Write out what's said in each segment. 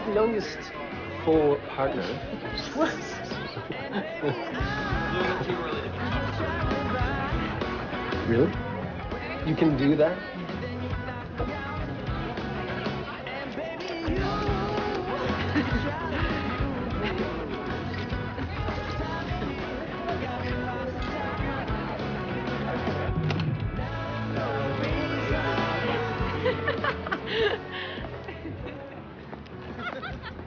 longest full partner? What? Really? You can do that?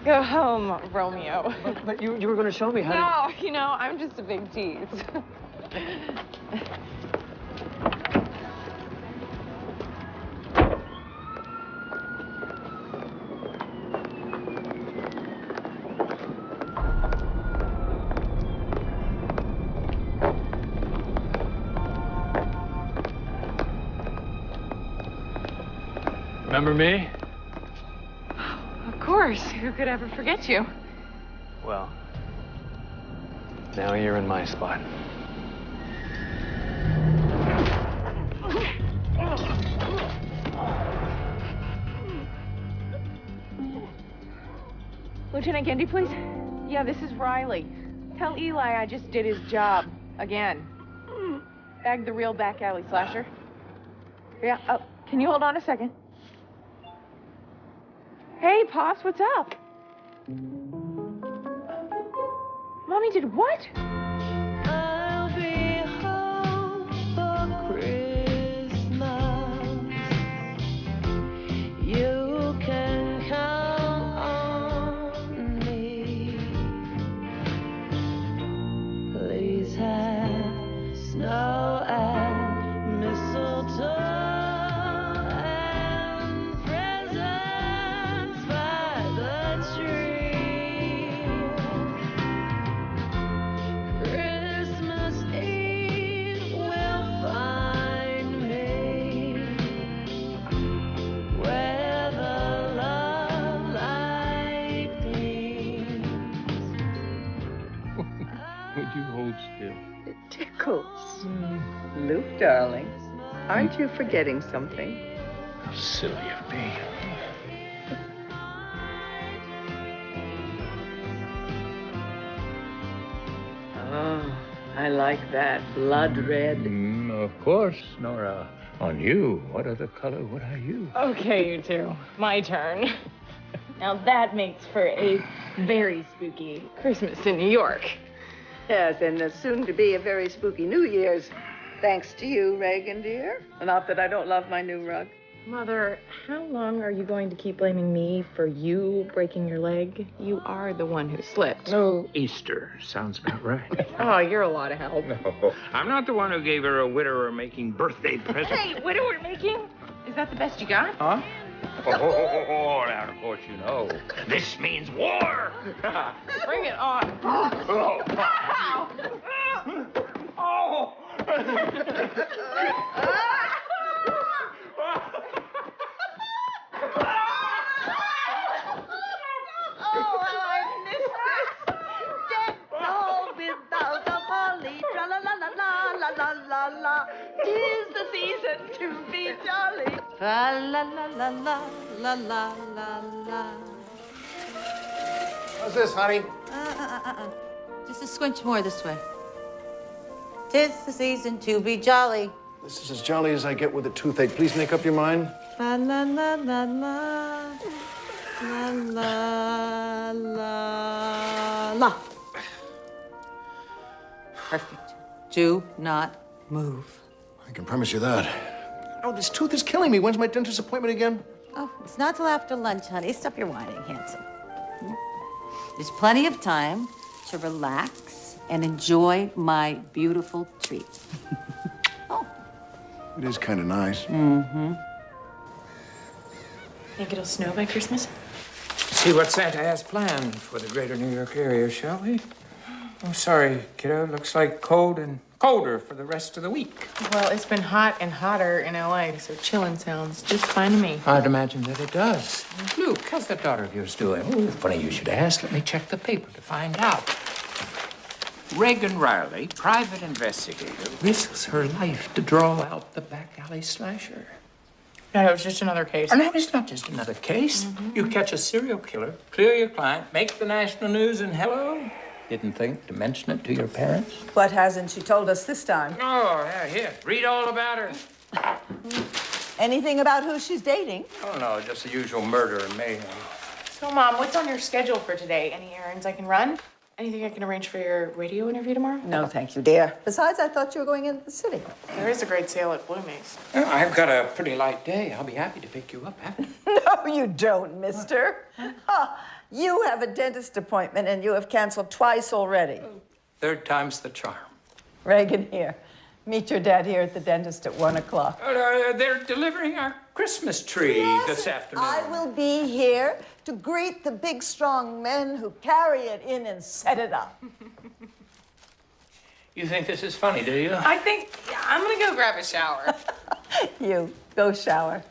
Go home, Romeo. But you were going to show me how to... No, you know, I'm just a big tease. Remember me? Of course. Who could ever forget you? Well, now you're in my spot. Lieutenant Gendy, please. Yeah, this is Riley. Tell Eli I just did his job. Again. Bagged the real back alley slasher. Yeah, oh, can you hold on a second? Hey, Pops, what's up? Mommy did what? I'll be home for Christmas. You can count on me. Please have snow and mistletoe. Would you hold still? It tickles. Luke, darling, aren't you forgetting something? How silly of me. Oh, I like that. Blood red. Of course, Nora. On you. What other color would I use? Okay, you two. My turn. Now that makes for a very spooky Christmas in New York. Yes, and soon to be a very spooky New Year's. Thanks to you, Reagan, dear. Not that I don't love my new rug. Mother, how long are you going to keep blaming me for you breaking your leg? You are the one who slipped. No, Easter. Sounds about right. Oh, you're a lot of help. No, I'm not the one who gave her a widower-making birthday present. Hey, widower making? Is that the best you got? Huh? Oh, now, of course you know. This means war! Bring it on. Oh! Oh! Oh, I missed this. Dead doll without a holly. Tra-la-la-la-la-la-la-la-la. 'Tis the season to be jolly. Tra-la-la-la-la-la-la-la. How's this, honey? Just a squinch more this way. 'Tis the season to be jolly. This is as jolly as I get with a toothache. Please make up your mind. La la la la la. La la la la. Perfect. Do not move. I can promise you that. Oh, this tooth is killing me. When's my dentist appointment again? Oh, it's not till after lunch, honey. Stop your whining, handsome. There's plenty of time to relax and enjoy my beautiful treat. Oh. It is kind of nice. Mm-hmm. Think it'll snow by Christmas? See what Santa has planned for the greater New York area, shall we? Oh, sorry, kiddo. Looks like cold and colder for the rest of the week. Well, it's been hot and hotter in LA, so chillin' sounds just fine to me. I'd imagine that it does. Luke, how's that daughter of yours doing? Oh, funny you should ask. Let me check the paper to find out. Reagan Riley, private investigator, risks her life to draw out the back alley slasher. No, it was just another case. Oh, no, it's not just another case. You catch a serial killer, clear your client, make the national news, and hello. Didn't think to mention it to your parents? What hasn't she told us this time? Oh, yeah, here. Read all about her. Anything about who she's dating? Oh, no, just the usual murder and mayhem. So, Mom, what's on your schedule for today? Any errands I can run? Anything I can arrange for your radio interview tomorrow? No, thank you, dear. Besides, I thought you were going into the city. There is a great sale at Bloomie's. Well, I've got a pretty light day. I'll be happy to pick you up after. No, you don't, mister. You have a dentist appointment and you have canceled twice already. Third time's the charm. Reagan, here. Meet your dad here at the dentist at 1 o'clock. They're delivering our Christmas tree this afternoon. I will be here to greet the big, strong men who carry it in and set it up. You think this is funny, do you? I think I'm gonna go grab a shower. You, go shower.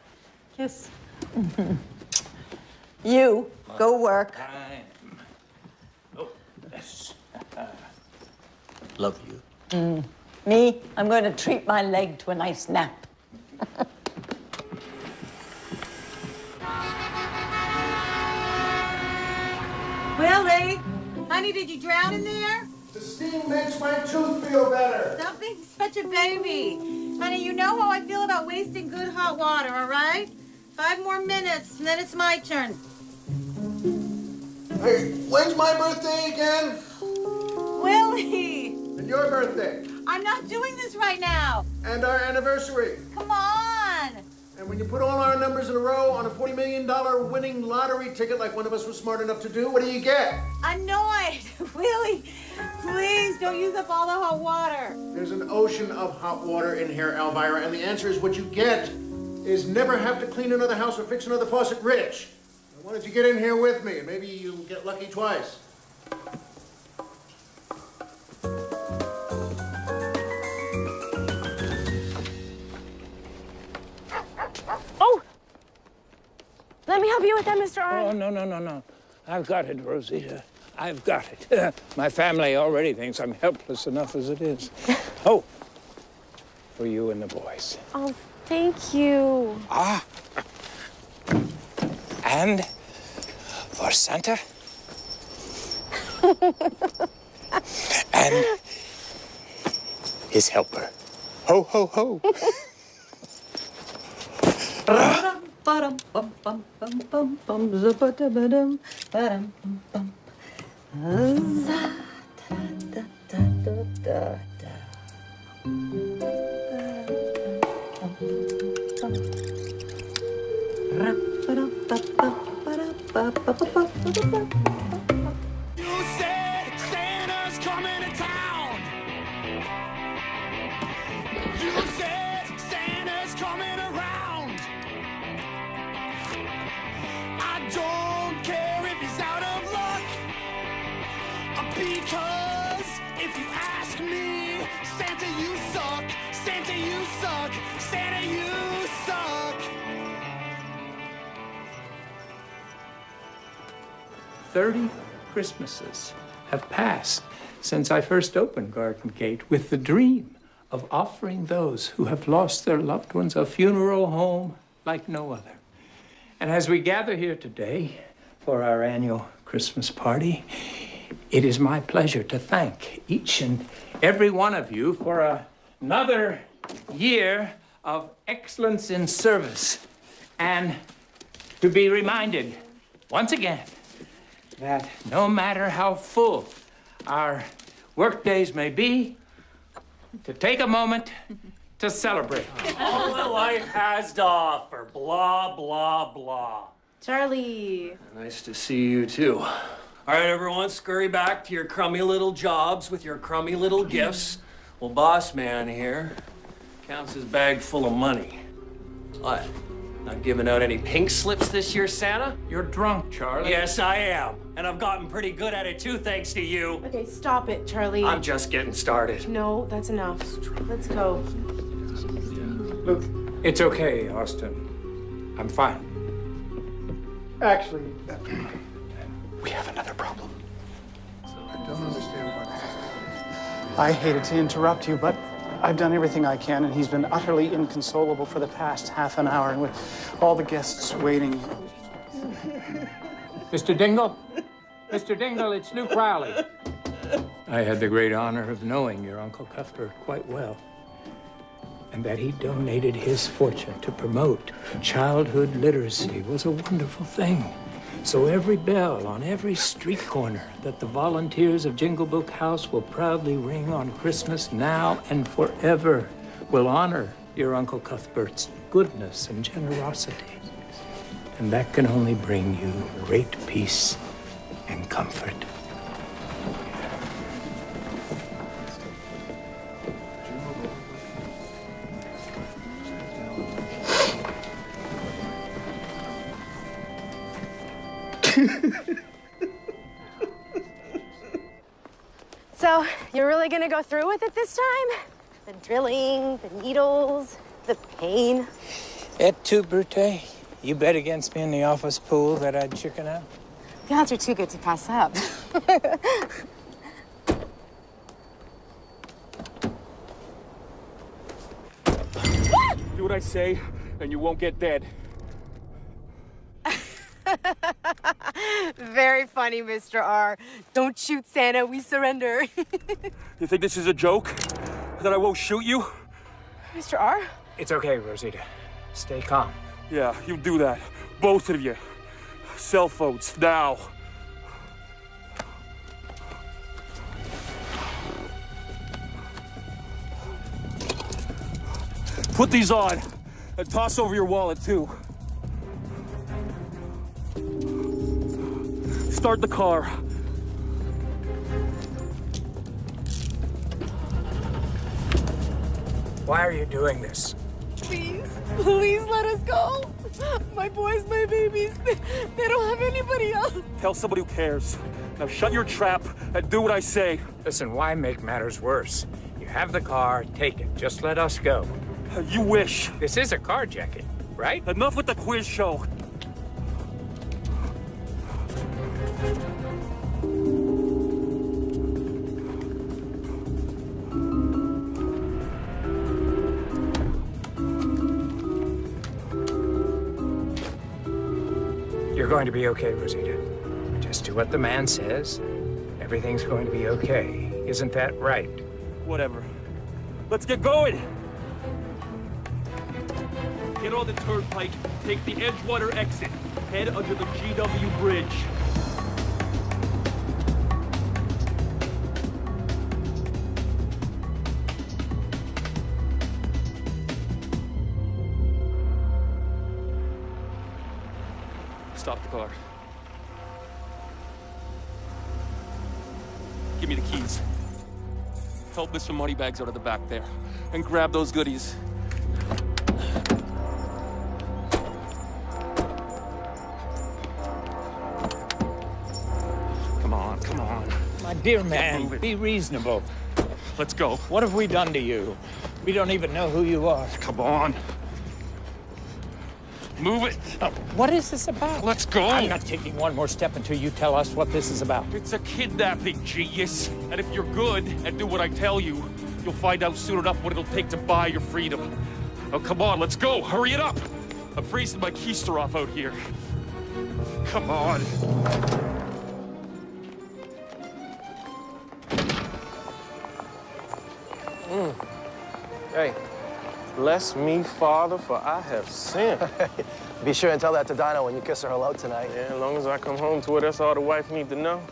Kiss. You, go work. Oh, yes. Love you. Me, I'm going to treat my leg to a nice nap. Willie, honey, did you drown in there? The steam makes my tooth feel better. Don't be such a baby. Honey, you know how I feel about wasting good hot water, all right? 5 more minutes, and then it's my turn. Hey, when's my birthday again? Willie, And your birthday. I'm not doing this right now. And our anniversary. Come on. And when you put all our numbers in a row on a $40 million winning lottery ticket like one of us was smart enough to do, what do you get? Annoyed. Willie, please don't use up all the hot water. There's an ocean of hot water in here, Elvira, and the answer is what you get is never have to clean another house or fix another faucet rich. Why don't you get in here with me and maybe you'll get lucky twice. Oh! Let me help you with that, Mr. Oh, Arn. no. I've got it, Rosita. I've got it. My family already thinks I'm helpless enough as it is. Oh, for you and the boys. Oh, thank you. Ah. And for Santa. And his helper. Ho, ho, ho. You said Santa's coming to town. You said Santa's coming around. I don't care if he's out of luck, because if you ask me, Santa, you suck. Santa, you suck. Santa, you suck. 30 Christmases have passed since I first opened Garden Gate with the dream of offering those who have lost their loved ones a funeral home like no other. And as we gather here today for our annual Christmas party, it is my pleasure to thank each and every one of you for another year of excellence in service, and to be reminded once again that no matter how full our work days may be, to take a moment to celebrate. All that life has to offer. Blah, blah, blah. Charlie. Nice to see you, too. All right, everyone, scurry back to your crummy little jobs with your crummy little gifts. Well, boss man here counts his bag full of money. What? Not giving out any pink slips this year, Santa? You're drunk, Charlie. Yes, I am. And I've gotten pretty good at it, too, thanks to you. Okay, stop it, Charlie. I'm just getting started. No, that's enough. Let's go. Look, it's okay, Austin. I'm fine. Actually, We have another problem. I don't understand what. I hated to interrupt you, but I've done everything I can, and he's been utterly inconsolable for the past half an hour, and with all the guests waiting. Mr. Dingle? Mr. Dingle, it's Luke Riley. I had the great honor of knowing your Uncle Cuthbert quite well, and that he donated his fortune to promote childhood literacy was a wonderful thing. So every bell on every street corner that the volunteers of Jingle Book House will proudly ring on Christmas now and forever will honor your Uncle Cuthbert's goodness and generosity. And that can only bring you great peace and comfort. So, you're really gonna go through with it this time? The drilling, the needles, the pain? Et tu, Brute? You bet against me in the office pool that I'd chicken out? The odds are too good to pass up. Do what I say, and you won't get dead. Very funny, Mr. R. Don't shoot Santa, we surrender. You think this is a joke? That I won't shoot you? Mr. R? It's okay, Rosita. Stay calm. Yeah, you do that. Both of you. Cell phones, now. Put these on, and toss over your wallet, too. Start the car. Why are you doing this? Please, please let us go. My boys, my babies, they don't have anybody else. Tell somebody who cares. Now shut your trap and do what I say. Listen, why make matters worse? You have the car, take it. Just let us go. You wish. This is a carjacking, right? Enough with the quiz show. You're going to be okay, Rosita. Just do what the man says. Everything's going to be okay. Isn't that right? Whatever. Let's get going. Get on the turnpike, take the Edgewater exit, head under the GW Bridge. Stop the car. Give me the keys. Help Mr. Moneybags out of the back there, and grab those goodies. Come on. My dear man, be reasonable. Let's go. What have we done to you? We don't even know who you are. Come on. Move it. What is this about? Let's go. I'm not taking one more step until you tell us what this is about. It's a kidnapping, genius. And if you're good and do what I tell you, you'll find out soon enough what it'll take to buy your freedom. Oh, come on, let's go. Hurry it up. I'm freezing my keister off out here. Come on. Hey, bless me, Father, for I have sinned. Be sure and tell that to Dinah when you kiss her hello tonight. Yeah, as long as I come home to her, that's all the wife needs to know.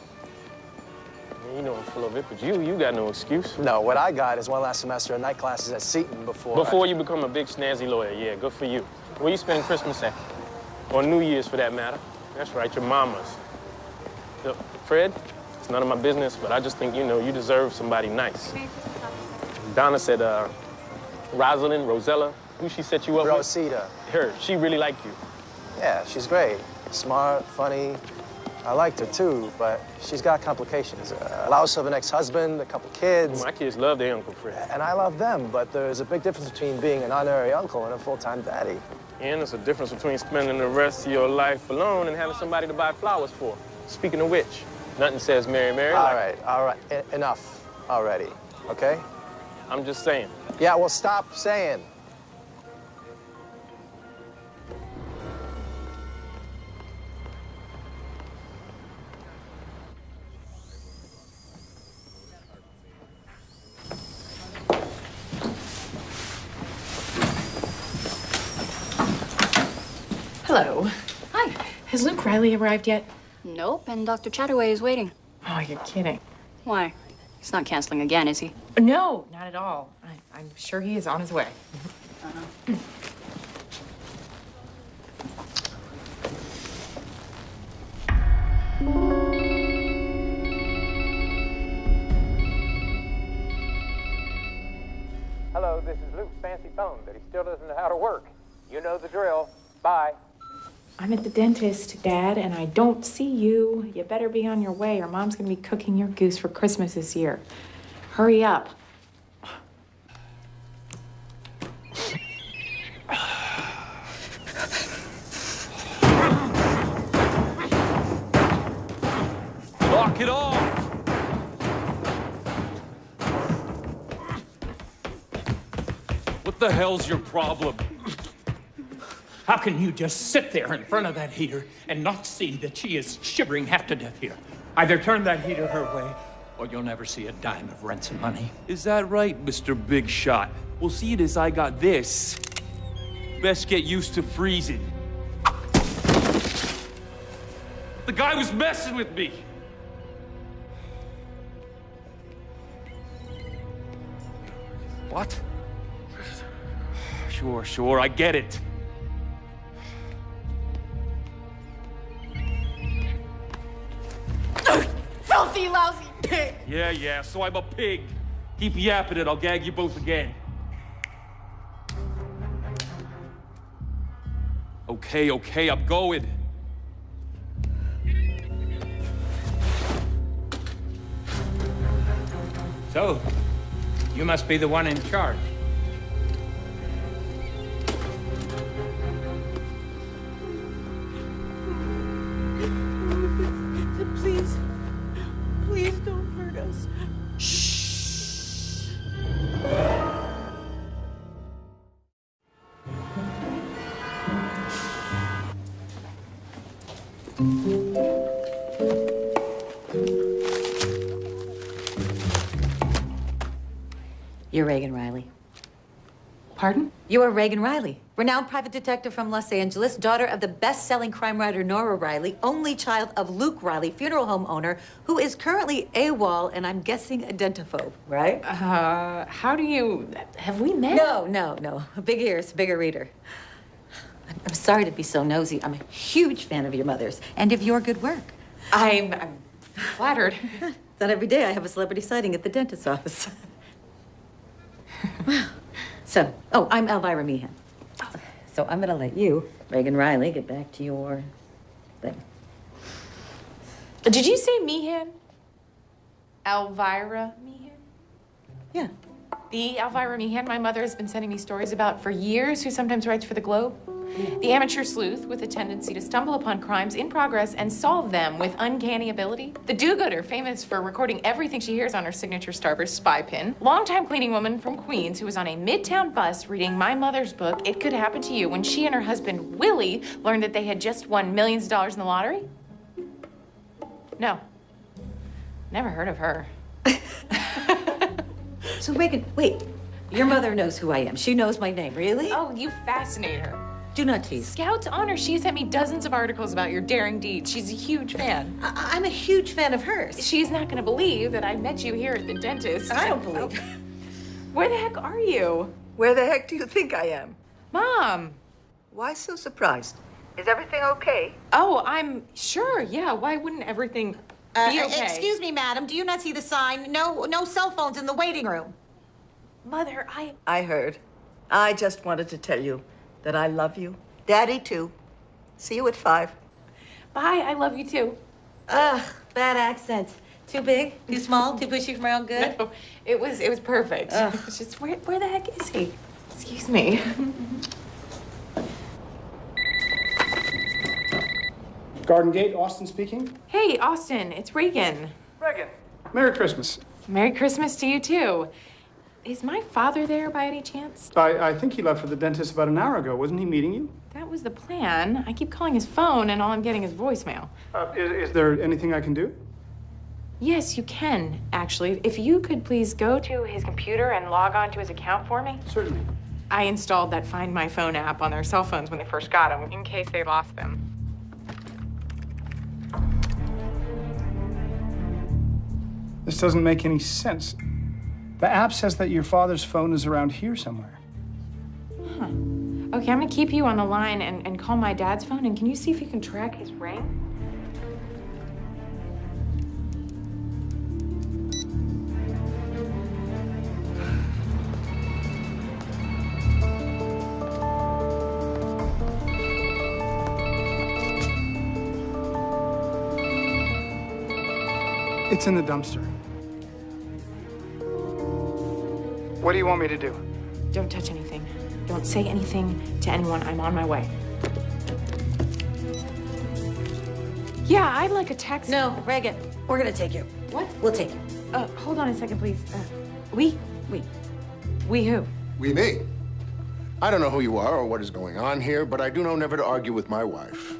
I mean, you know I'm full of it, but you got no excuse. No, what I got is one last semester of night classes at Seton before... Before you become a big snazzy lawyer, yeah, good for you. Where you spend Christmas at? Or New Year's, for that matter. That's right, your mama's. Look, Fred, it's none of my business, but I just think, you know, you deserve somebody nice. Donna said, Rosella, who she set you up with? Rosita. Her, she really liked you. Yeah, she's great. Smart, funny. I liked her, too, but she's got complications. A louse of an ex-husband, a couple kids. My kids love their Uncle Fred. And I love them, but there's a big difference between being an honorary uncle and a full-time daddy. And there's a difference between spending the rest of your life alone and having somebody to buy flowers for. Speaking of which, nothing says Mary Mary. All right. Enough already, okay? I'm just saying. Yeah, well, stop saying. Hello. Hi. Has Luke Riley arrived yet? Nope, and Dr. Chataway is waiting. Oh, you're kidding. Why? He's not canceling again, is he? No, not at all. I'm sure he is on his way. Hello, this is Luke's fancy phone, but he still doesn't know how to work. You know the drill. Bye. I'm at the dentist, Dad, and I don't see you. You better be on your way, or Mom's gonna be cooking your goose for Christmas this year. Hurry up. Lock it off! What the hell's your problem? How can you just sit there in front of that heater and not see that she is shivering half to death here? Either turn that heater her way, or you'll never see a dime of ransom money. Is that right, Mr. Big Shot? Well, see it as I got this. Best get used to freezing. The guy was messing with me. What? Sure, I get it. Filthy, lousy pig! Yeah, so I'm a pig. Keep yapping it, I'll gag you both again. Okay, I'm going. So, you must be the one in charge. Please don't hurt us. You're Reagan Riley. Pardon? You are Reagan Riley, renowned private detective from Los Angeles, daughter of the best-selling crime writer Nora Riley, only child of Luke Riley, funeral home owner, who is currently AWOL and I'm guessing a dentaphobe, right? How do you... Have we met? No. Big ears, bigger reader. I'm sorry to be so nosy. I'm a huge fan of your mother's and of your good work. I'm flattered. Not every day I have a celebrity sighting at the dentist's office. I'm Elvira Meehan. So I'm gonna let you, Reagan Riley, get back to your thing. Did you say Meehan? Elvira Meehan? Yeah. The Elvira Meehan my mother has been sending me stories about for years, who sometimes writes for the Globe. The amateur sleuth with a tendency to stumble upon crimes in progress and solve them with uncanny ability. The do-gooder, famous for recording everything she hears on her signature Starburst spy pin. Longtime cleaning woman from Queens who was on a midtown bus reading my mother's book, It Could Happen to You, when she and her husband, Willie, learned that they had just won millions of dollars in the lottery. No. Never heard of her. So Reagan, wait. Your mother knows who I am. She knows my name, really? Oh, you fascinate her. Do not tease. Scout's honor, she sent me dozens of articles about your daring deeds. She's a huge fan. I'm a huge fan of hers. She's not gonna believe that I met you here at the dentist. I don't believe. Where the heck are you? Where the heck do you think I am? Mom. Why so surprised? Is everything okay? Oh, I'm sure, yeah. Why wouldn't everything be okay? Excuse me, madam. Do you not see the sign? No cell phones in the waiting room. Mother, I heard. I just wanted to tell you that I love you. Daddy, too. See you at 5. Bye, I love you, too. Ugh, bad accent. Too big? Too small? Too pushy for my own good? No, it was perfect. It's just, where the heck is he? Excuse me. Garden Gate, Austin speaking. Hey, Austin, it's Reagan. Reagan. Merry Christmas. Merry Christmas to you, too. Is my father there by any chance? I think he left for the dentist about an hour ago. Wasn't he meeting you? That was the plan. I keep calling his phone and all I'm getting is voicemail. Is there anything I can do? Yes, you can, actually. If you could please go to his computer and log on to his account for me. Certainly. I installed that Find My Phone app on their cell phones when they first got them, in case they lost them. This doesn't make any sense. The app says that your father's phone is around here somewhere. Huh. Okay, I'm gonna keep you on the line and call my dad's phone, and can you see if you can track his ring? It's in the dumpster. What do you want me to do? Don't touch anything. Don't say anything to anyone. I'm on my way. Yeah, I'd like a taxi. No, Reagan, we're gonna take you. What? We'll take you. Hold on a second, please. We who? We me. I don't know who you are or what is going on here, but I do know never to argue with my wife.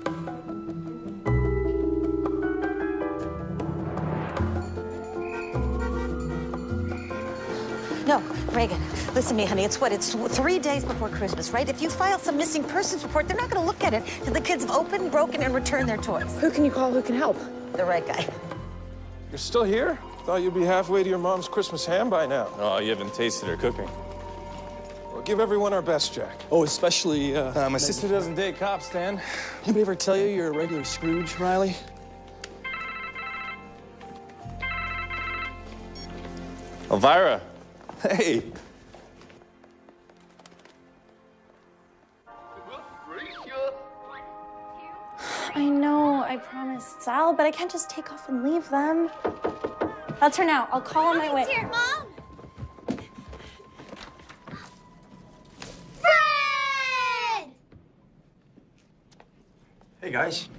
No, Reagan, listen to me, honey. It's 3 days before Christmas, right? If you file some missing persons report, they're not gonna look at it till the kids have opened, broken, and returned their toys. Who can you call? Who can help? The right guy. You're still here? Thought you'd be halfway to your mom's Christmas ham by now. Oh, you haven't tasted her cooking. Well, give everyone our best, Jack. Oh, especially, my sister doesn't date cops, Dan. Anybody ever tell you you're a regular Scrooge, Riley? Elvira. Hey. I know, I promised Sal, but I can't just take off and leave them. That's her now. I'll call on my way. Here, Mom! Hey, guys.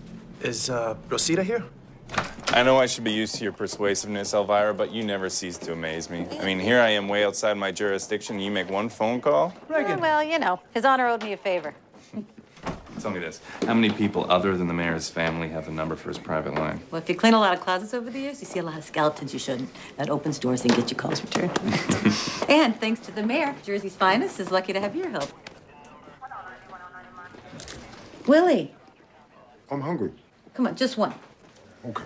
Is Rosita here? I know I should be used to your persuasiveness, Elvira, but you never cease to amaze me. I mean, here I am way outside my jurisdiction, and you make one phone call? Yeah, well, you know, His Honor owed me a favor. Tell me this. How many people other than the mayor's family have the number for his private line? Well, if you clean a lot of closets over the years, you see a lot of skeletons you shouldn't. That opens doors and gets your calls returned. And thanks to the mayor, Jersey's finest is lucky to have your help. Willie. I'm hungry. Come on, just one. Okay.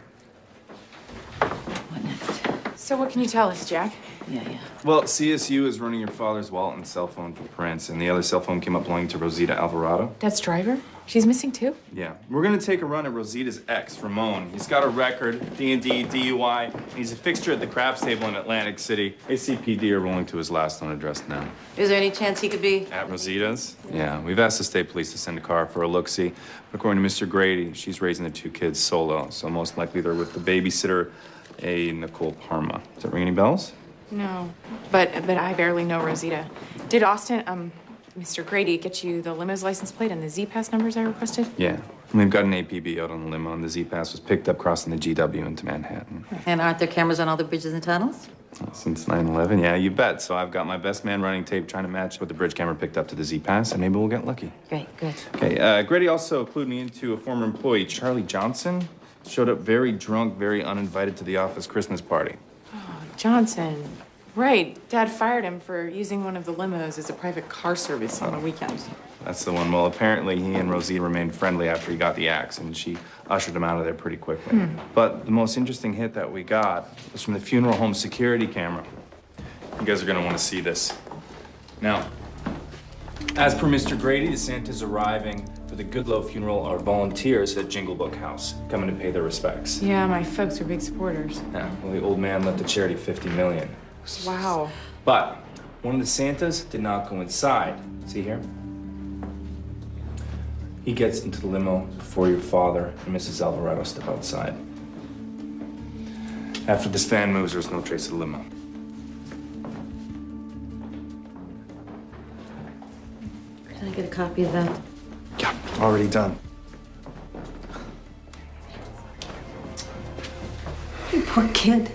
So what can you tell us, Jack? Yeah. Well, CSU is running your father's wallet and cell phone for Prince, and the other cell phone came up belonging to Rosita Alvarado. Dad's driver? She's missing too? Yeah. We're gonna take a run at Rosita's ex, Ramon. He's got a record, D&D, DUI, and he's a fixture at the craps table in Atlantic City. ACPD are rolling to his last known address now. Is there any chance he could be? At Rosita's? Yeah, we've asked the state police to send a car for a look-see. But according to Mr. Grady, she's raising the two kids solo, so most likely they're with the babysitter, a Nicole Parma. Does that ring any bells? No, but I barely know Rosita. Did Austin, Mr. Grady, get you the limo's license plate and the Z-Pass numbers I requested? Yeah. And we've got an APB out on the limo, and the Z-Pass was picked up crossing the GW into Manhattan. And aren't there cameras on all the bridges and tunnels? Since 9/11, yeah, you bet. So I've got my best man running tape trying to match what the bridge camera picked up to the Z-Pass, and maybe we'll get lucky. Great, good. Okay, Grady also clued me into a former employee, Charlie Johnson. Showed up very drunk, very uninvited to the office Christmas party. Johnson. Right. Dad fired him for using one of the limos as a private car service on the weekends. That's the one. Well, apparently he and Rosita remained friendly after he got the axe, and she ushered him out of there pretty quickly. But the most interesting hit that we got was from the funeral home security camera. You guys are gonna want to see this. Now, as per Mr. Grady, the Santa's arriving for the Goodlow funeral are volunteers at Jingle Book House, coming to pay their respects. Yeah, my folks are big supporters. Yeah, well, the old man left the charity $50 million. Wow. But one of the Santas did not go inside. See here? He gets into the limo before your father and Mrs. Alvarado step outside. After this van moves, there's no trace of the limo. Can I get a copy of that? Yeah, already done. You poor kid.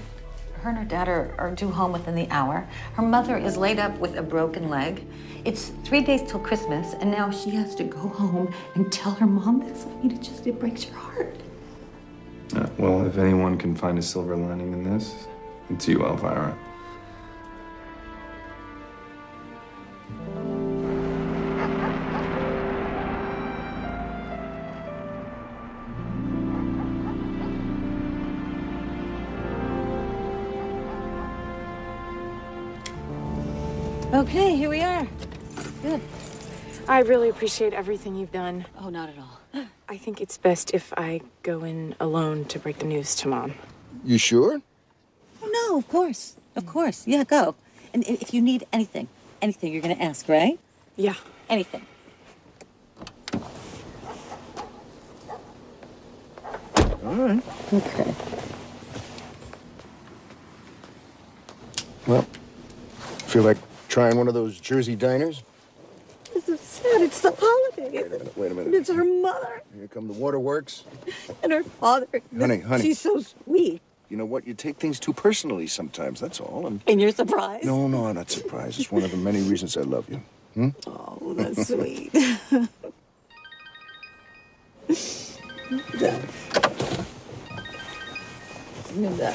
Her and her dad are due home within the hour. Her mother is laid up with a broken leg. It's 3 days till Christmas, and now she has to go home and tell her mom this. I mean, it breaks your heart. Well, if anyone can find a silver lining in this, it's you, Elvira. Okay, here we are. Good. I really appreciate everything you've done. Oh, not at all. I think it's best if I go in alone to break the news to Mom. You sure? Oh, no, of course. Of course. Yeah, go. And if you need anything you're gonna ask, right? Yeah. Anything. All right. Okay. Well, feel like trying one of those Jersey diners? This is sad. It's the holidays. Wait a minute. And it's her mother Here come the waterworks. and her father. Honey. She's so sweet. You know what? You take things too personally sometimes, that's all. And you're surprised? No, I'm not surprised. It's one of the many reasons I love you. Hmm? Oh, that's sweet.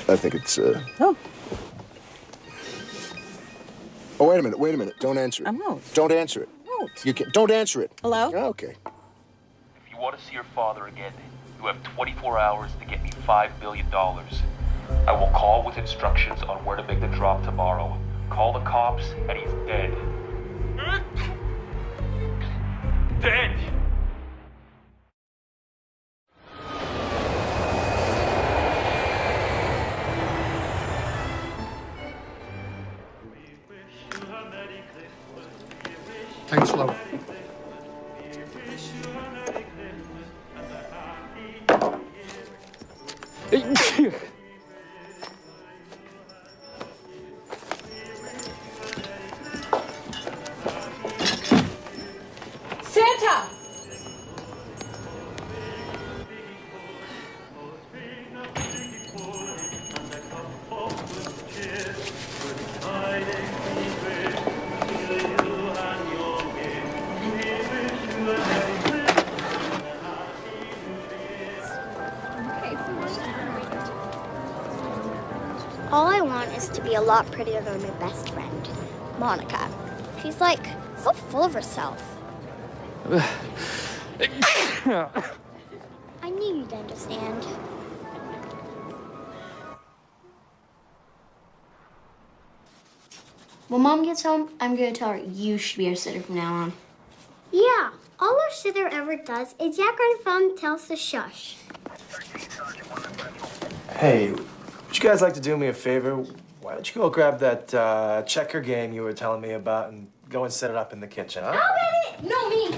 I think it's, Oh. Oh, wait a minute. Don't answer it. I won't. Don't answer it. I won't. You can't. Don't answer it. Hello? Okay. If you want to see your father again, you have 24 hours to get me $5 billion. I will call with instructions on where to make the drop tomorrow. Call the cops, and he's dead. Dead! Thanks, love. Santa! All I want is to be a lot prettier than my best friend, Monica. She's like so full of herself. I knew you'd understand. When Mom gets home, I'm gonna tell her you should be our sitter from now on. Yeah, all our sitter ever does is yak on the phone and tell us to shush. Hey, would you guys like to do me a favor? Why don't you go grab that checker game you were telling me about and go and set it up in the kitchen, huh? I'll get it! No, me!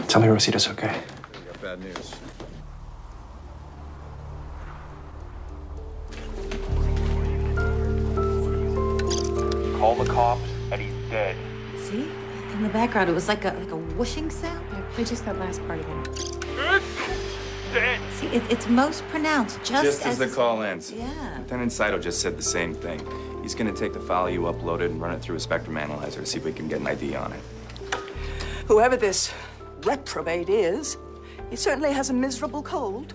Tell me Rosita's okay. We got bad news. Call the cops, and he's dead. See? In the background, it was like a whooshing sound. Play just that last part again. Dead! See, it's most pronounced Just as the call ends. Yeah. Lieutenant Saito just said the same thing. He's gonna take the file you uploaded and run it through a spectrum analyzer to see if we can get an ID on it. Whoever this reprobate is, he certainly has a miserable cold.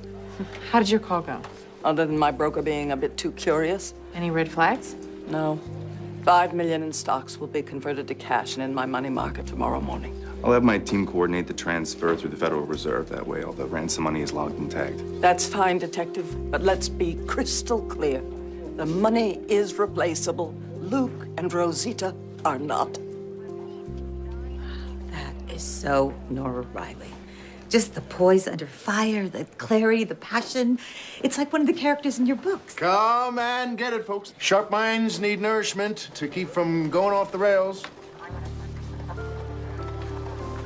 How did your call go? Other than my broker being a bit too curious. Any red flags? No. $5 million in stocks will be converted to cash and in my money market tomorrow morning. I'll have my team coordinate the transfer through the Federal Reserve. That way all the ransom money is logged and tagged. That's fine, Detective, but let's be crystal clear. The money is replaceable. Luke and Rosita are not. That is so Nora Riley. Just the poise under fire, the clarity, the passion. It's like one of the characters in your books. Come and get it, folks. Sharp minds need nourishment to keep from going off the rails. I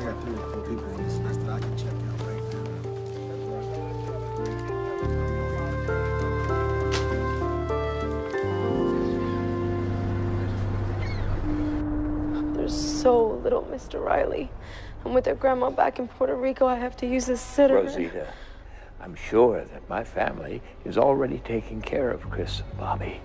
got 3 or 4 people on this list that I can check out right There's so little Mr. Riley. I'm with their grandma back in Puerto Rico. I have to use a sitter. Rosita, I'm sure that my family is already taking care of Chris and Bobby.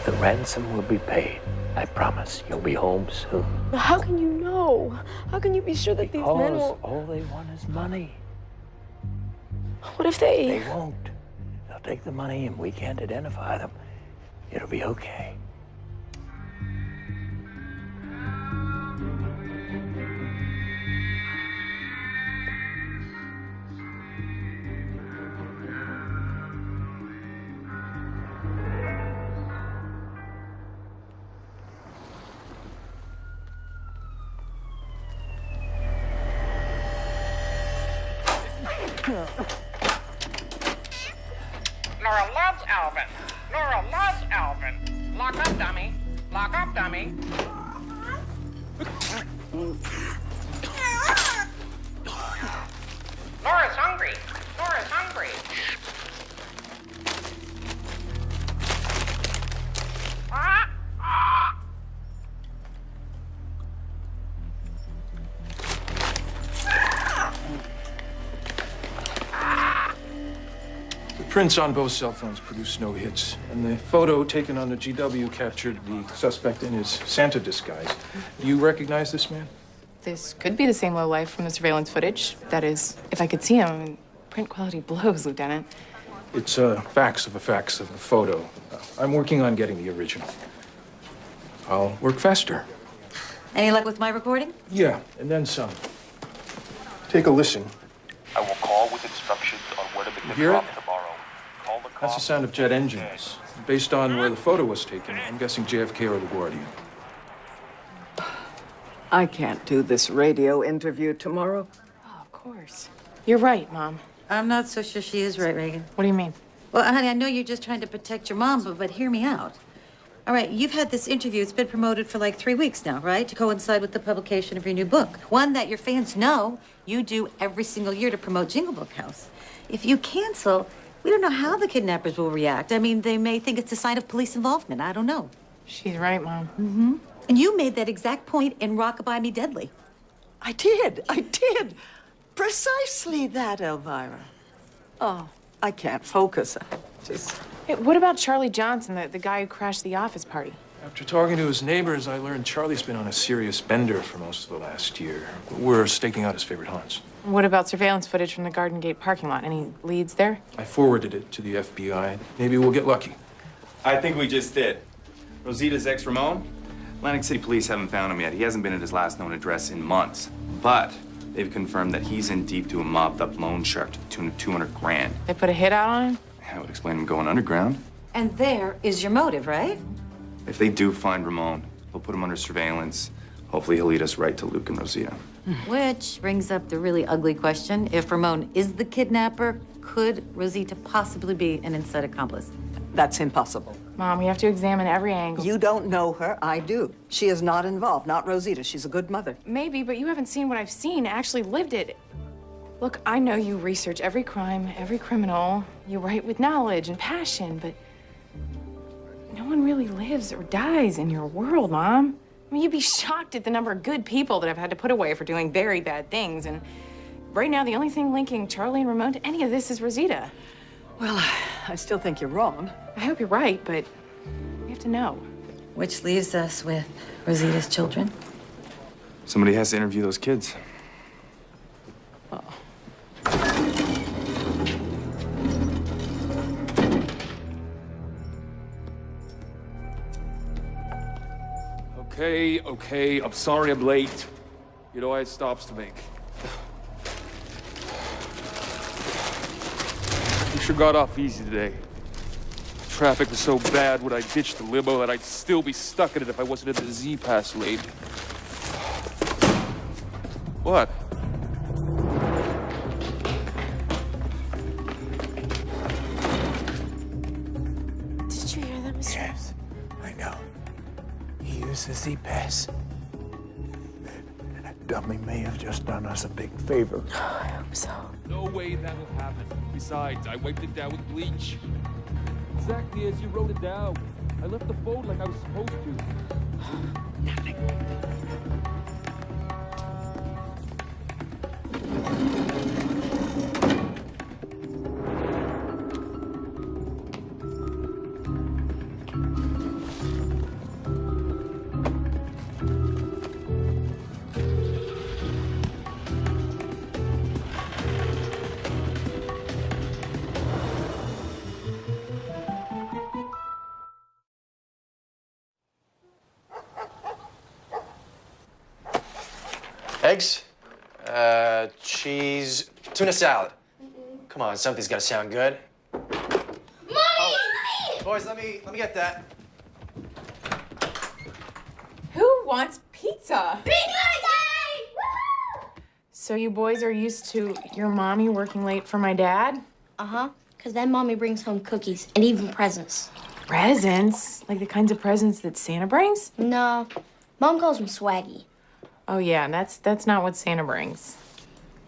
The ransom will be paid. I promise you'll be home soon. But how can you know? How can you be sure that these men Because won't? all they want is money. What if they... They won't. They'll take the money and we can't identify them. It'll be okay. Nora loves Alvin. Nora loves Alvin. Lock up, dummy. Lock up, dummy. Nora's hungry. Nora's hungry. The prints on both cell phones produced no hits, and the photo taken on the GW captured the suspect in his Santa disguise. Do you recognize this man? This could be the same lowlife from the surveillance footage. That is, if I could see him. I mean, print quality blows, Lieutenant. It's a fax of a photo. I'm working on getting the original. I'll work faster. Any luck with my recording? Yeah, and then some. Take a listen. I will call with instructions on where to make the hear drop it? tomorrow. Call the That's the sound of jet engines. Based on where the photo was taken, I'm guessing JFK or LaGuardia. I can't do this radio interview tomorrow. Oh, of course. You're right, Mom. I'm not so sure she is right, Reagan. What do you mean? Well, honey, I know you're just trying to protect your mom, but hear me out. All right, you've had this interview. It's been promoted for like 3 weeks now, right? To coincide with the publication of your new book. One that your fans know you do every single year to promote Jingle Book House. If you cancel, we don't know how the kidnappers will react. I mean, they may think it's a sign of police involvement. I don't know. She's right, Mom. Mm-hmm. And you made that exact point in Rockabye Me Deadly. I did. Precisely that, Elvira. Oh, I can't focus. Hey, what about Charlie Johnson, the guy who crashed the office party? After talking to his neighbors, I learned Charlie's been on a serious bender for most of the last year. We're staking out his favorite haunts. What about surveillance footage from the Garden Gate parking lot? Any leads there? I forwarded it to the FBI. Maybe we'll get lucky. I think we just did. Rosita's ex, Ramon? Atlantic City police haven't found him yet. He hasn't been at his last known address in months. But they've confirmed that he's in deep to a mobbed-up loan shark to the tune of 200 grand. They put a hit out on him? That would explain him going underground. And there is your motive, right? If they do find Ramon, they'll put him under surveillance. Hopefully he'll lead us right to Luke and Rosita. Which brings up the really ugly question. If Ramon is the kidnapper, could Rosita possibly be an inside accomplice? That's impossible. Mom, we have to examine every angle. You don't know her. I do. She is not involved, not Rosita. She's a good mother. Maybe, but you haven't seen what I've seen, actually lived it. Look, I know you research every crime, every criminal. You write with knowledge and passion, but no one really lives or dies in your world, Mom. I mean, you'd be shocked at the number of good people that I've had to put away for doing very bad things. And right now, the only thing linking Charlie and Ramon to any of this is Rosita. Well, I still think you're wrong. I hope you're right, but we have to know. Which leaves us with Rosita's children. Somebody has to interview those kids. Okay, I'm sorry I'm late. You know I had stops to make. You sure got off easy today. Traffic was so bad when I ditched the limo that I'd still be stuck in it if I wasn't in the Z-Pass lane. What? Did you hear that, Mr. Yes, I know. He used the Z-Pass. That dummy may have just done us a big favor. I hope so. No way that'll happen. Besides, I wiped it down with bleach. Exactly as you wrote it down. I left the phone like I was supposed to. Nothing. Eggs, cheese, tuna salad. Come on, something's gotta sound good. Mommy! Boys, let me get that. Who wants pizza? Pizza! So you boys are used to your mommy working late for my dad? Uh-huh, because then Mommy brings home cookies and even presents. Presents? Like the kinds of presents that Santa brings? No, Mom calls them swaggy. Oh yeah, that's not what Santa brings.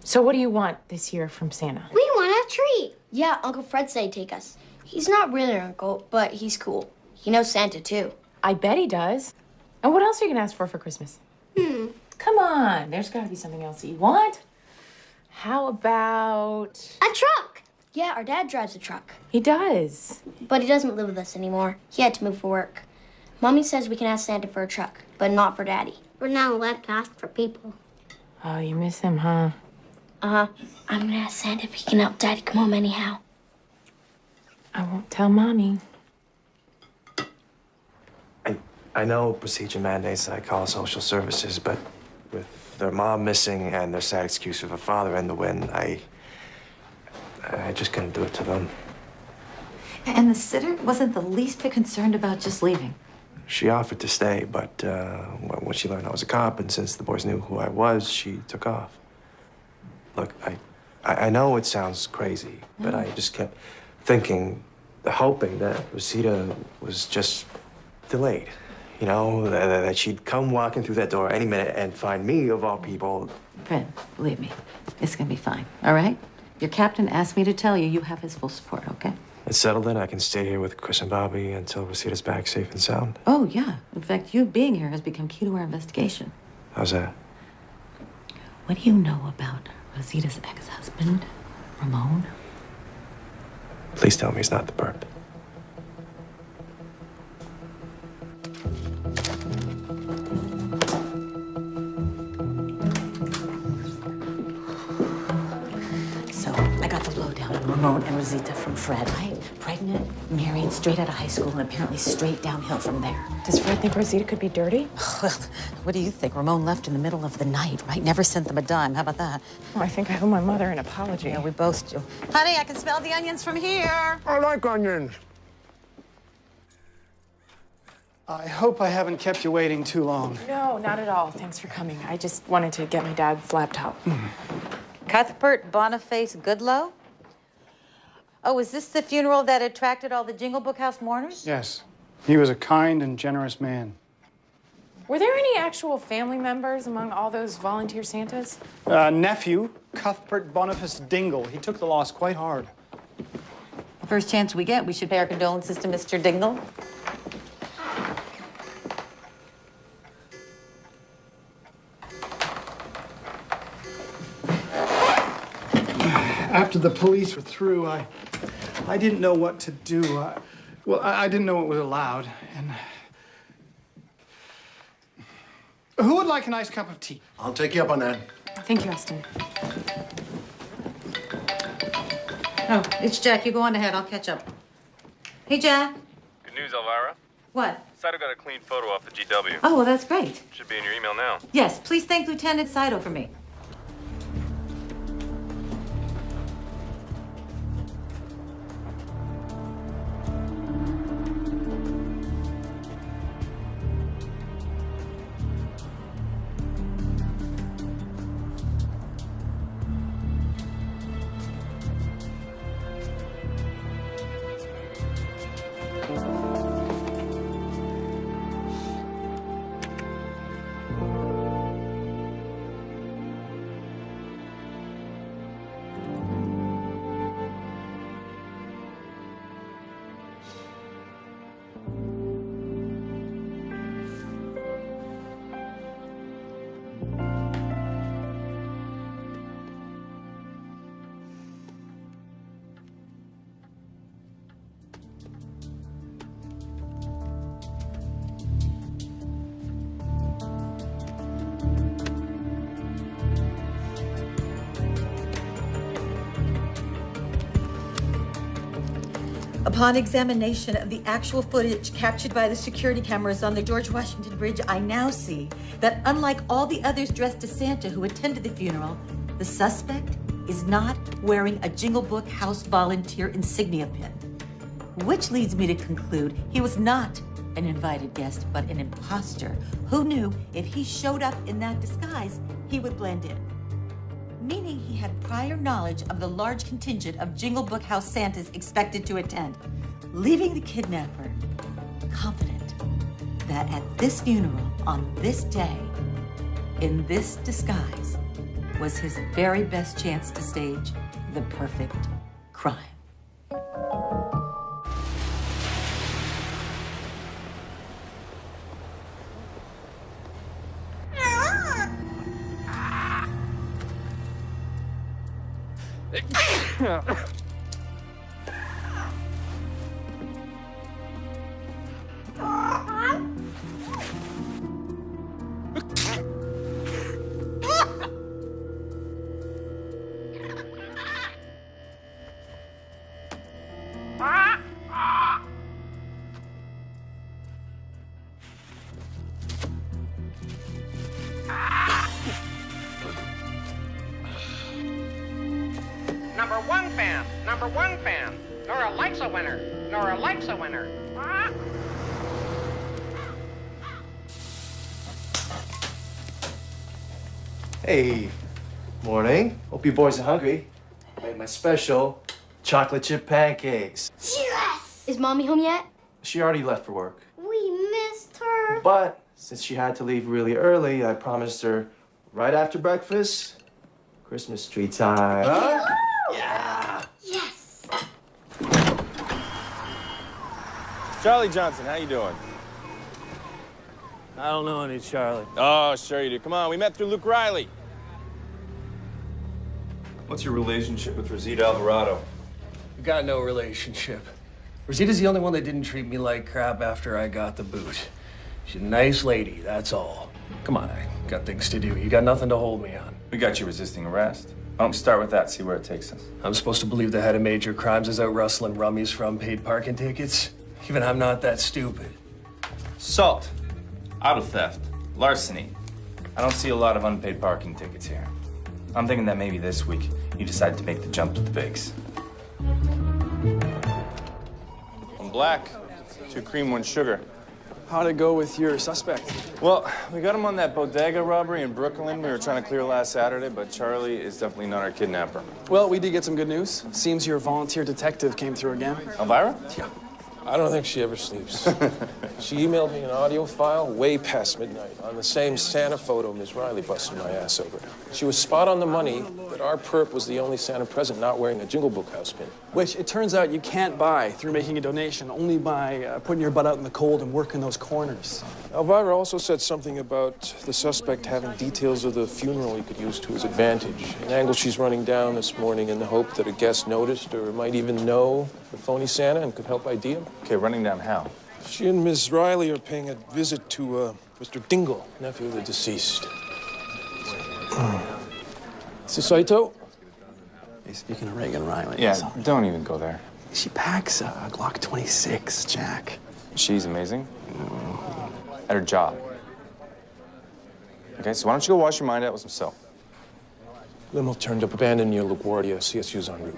So what do you want this year from Santa? We want a treat. Yeah, Uncle Fred said he'd take us. He's not really an uncle, but he's cool. He knows Santa, too. I bet he does. And what else are you gonna ask for Christmas? Come on, there's gotta be something else that you want. How about... A truck! Yeah, our dad drives a truck. He does. But he doesn't live with us anymore. He had to move for work. Mommy says we can ask Santa for a truck, but not for Daddy. We're not allowed to ask for people. Oh, you miss him, huh? Uh-huh. I'm gonna ask Santa if he can help Daddy come home anyhow. I won't tell Mommy. I know procedure mandates that I call social services, but with their mom missing and their sad excuse of a father in the wind, I just couldn't do it to them. And the sitter wasn't the least bit concerned about just leaving. She offered to stay, but when she learned I was a cop, and since the boys knew who I was, she took off. Look, I know it sounds crazy, but I just kept thinking, hoping that Rosita was just delayed. You know, that she'd come walking through that door any minute and find me, of all people. Fred, believe me, it's gonna be fine, all right? Your captain asked me to tell you you have his full support, okay? It's settled then. I can stay here with Chris and Bobby until Rosita's back safe and sound. Oh, yeah. In fact, you being here has become key to our investigation. How's that? What do you know about Rosita's ex-husband, Ramon? Please tell me he's not the perp. So, I got the lowdown on Ramon and Rosita from Fred, right? Pregnant, married, straight out of high school, and apparently straight downhill from there. Does Fred think Rosita could be dirty? Well, what do you think? Ramon left in the middle of the night, right? Never sent them a dime. How about that? Oh, I think I owe my mother an apology. Yeah, we both do. Honey, I can smell the onions from here. I like onions. I hope I haven't kept you waiting too long. No, not at all. Thanks for coming. I just wanted to get my dad's laptop. Cuthbert Boniface Goodloe? Oh, is this the funeral that attracted all the Jingle Book House mourners? Yes. He was a kind and generous man. Were there any actual family members among all those volunteer Santas? Nephew, Cuthbert Boniface Dingle. He took the loss quite hard. The first chance we get, we should pay our condolences to Mr. Dingle. After the police were through, I didn't know what to do. I didn't know what was allowed. And who would like a nice cup of tea? I'll take you up on that. Thank you, Austin. Oh, it's Jack. You go on ahead. I'll catch up. Hey, Jack. Good news, Elvira. What? Saito got a clean photo off the GW. Oh, well, that's great. Should be in your email now. Yes, please thank Lieutenant Saito for me. Upon examination of the actual footage captured by the security cameras on the George Washington Bridge, I now see that unlike all the others dressed as Santa who attended the funeral, the suspect is not wearing a Jingle Book House volunteer insignia pin, which leads me to conclude he was not an invited guest, but an imposter who knew if he showed up in that disguise, he would blend in. Meaning he had prior knowledge of the large contingent of Jingle Book House Santas expected to attend, leaving the kidnapper confident that at this funeral, on this day, in this disguise, was his very best chance to stage the perfect crime. Number one fan. Number one fan. Nora likes a winner. Nora likes a winner. Hey, morning. Hope you boys are hungry. I made my special chocolate chip pancakes. Yes! Is Mommy home yet? She already left for work. We missed her. But since she had to leave really early, I promised her right after breakfast, Christmas tree time. Huh? Yeah. Yes. Charlie Johnson, how you doing? I don't know any Charlie. Oh, sure you do. Come on, we met through Luke Riley. What's your relationship with Rosita Alvarado? We got no relationship. Rosita's the only one that didn't treat me like crap after I got the boot. She's a nice lady, that's all. Come on, I got things to do. You got nothing to hold me on. We got you resisting arrest. Why don't we start with that, see where it takes us? I'm supposed to believe the head of major crimes is out rustling rummies from paid parking tickets? Even I'm not that stupid. Assault, auto theft, larceny. I don't see a lot of unpaid parking tickets here. I'm thinking that maybe this week you decide to make the jump to the bigs. One black, 2 cream, 1 sugar. How'd it go with your suspect? Well, we got him on that bodega robbery in Brooklyn we were trying to clear last Saturday, but Charlie is definitely not our kidnapper. Well, we did get some good news. Seems your volunteer detective came through again. Elvira? Yeah. I don't think she ever sleeps. She emailed me an audio file way past midnight on the same Santa photo Ms. Riley busted my ass over. She was spot on the money that our perp was the only Santa present not wearing a Jingle Book House pin. Which it turns out you can't buy through making a donation, only by putting your butt out in the cold and working those corners. Elvira also said something about the suspect having details of the funeral he could use to his advantage. An angle she's running down this morning in the hope that a guest noticed or might even know the phony Santa and could help ID him. Okay, running down how? She and Ms. Riley are paying a visit to Mr. Dingle, nephew of the deceased. Is this Saito? Hey, speaking of Reagan Riley. Yeah, don't even go there. She packs a Glock 26, Jack. She's amazing. At her job. Okay, so why don't you go wash your mind out with some soap? Limo turned up abandoned near LaGuardia. CSU's en route.